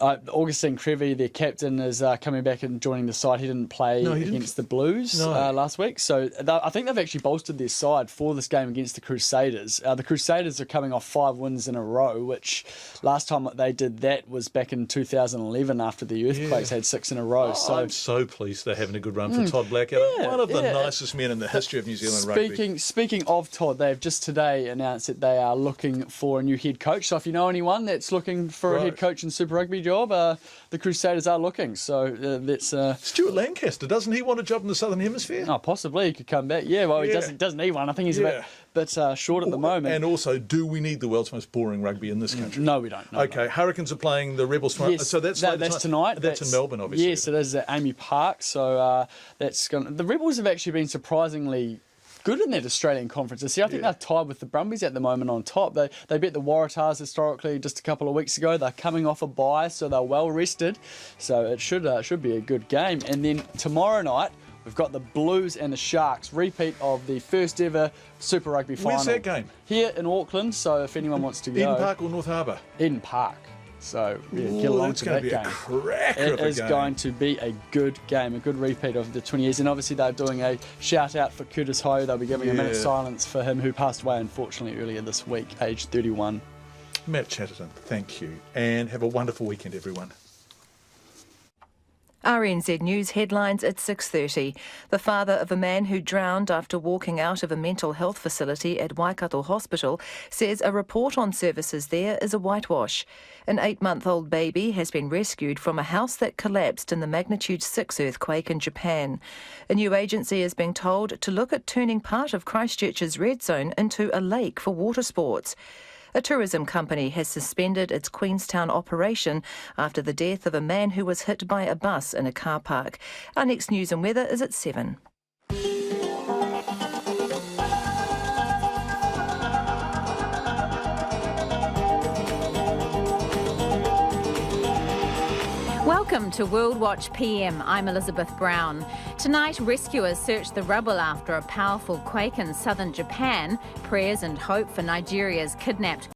Augustine Creevy, their captain, is coming back and joining the side. He didn't play against the Blues last week. So I think they've actually bolstered their side for this game against the Crusaders. The Crusaders are coming off 5 wins in a row, which last time they did that was back in 2011 after the earthquakes. Had 6 in a row. I'm so pleased they're having a good run for Todd Blackadder. One of the nicest men in the history of New Zealand rugby. Speaking of Todd, they've just today announced that they are looking for a new head coach. So if you know anyone that's looking for a head coach in Super Rugby job, the Crusaders are looking. So that's Stuart Lancaster. Doesn't he want a job in the Southern Hemisphere? Oh, possibly he could come back. Yeah, well, he doesn't need one. I think he's a bit short at the moment. And also, do we need the world's most boring rugby in this country? No, we don't. No, okay, Hurricanes are playing the Rebels tomorrow. Yes, so that's tonight. That's in Melbourne, obviously. Yes, it is at Amy Park. So the Rebels have actually been surprisingly good in that Australian conference this year. I think they're tied with the Brumbies at the moment on top. They beat the Waratahs historically just a couple of weeks ago. They're coming off a bye, so they're well rested. So it should be a good game. And then tomorrow night, we've got the Blues and the Sharks, repeat of the first ever Super Rugby final. Where's that game? Here in Auckland, so if anyone wants to go. Eden Park or North Harbour? Eden Park. So get along to that game. It's going to be a cracker of a game. It is going to be a good game, a good repeat of the 20 years. And obviously they're doing a shout out for Curtis Ho. They'll be giving a minute's silence for him, who passed away unfortunately earlier this week, aged 31. Matt Chatterton, thank you. And have a wonderful weekend, everyone. RNZ News headlines at 6:30. The father of a man who drowned after walking out of a mental health facility at Waikato Hospital says a report on services there is a whitewash. An 8-month-old baby has been rescued from a house that collapsed in the magnitude 6 earthquake in Japan. A new agency is being told to look at turning part of Christchurch's red zone into a lake for water sports. A tourism company has suspended its Queenstown operation after the death of a man who was hit by a bus in a car park. Our next news and weather is at 7. Welcome to World Watch PM. I'm Elizabeth Brown. Tonight, rescuers search the rubble after a powerful quake in southern Japan. Prayers and hope for Nigeria's kidnapped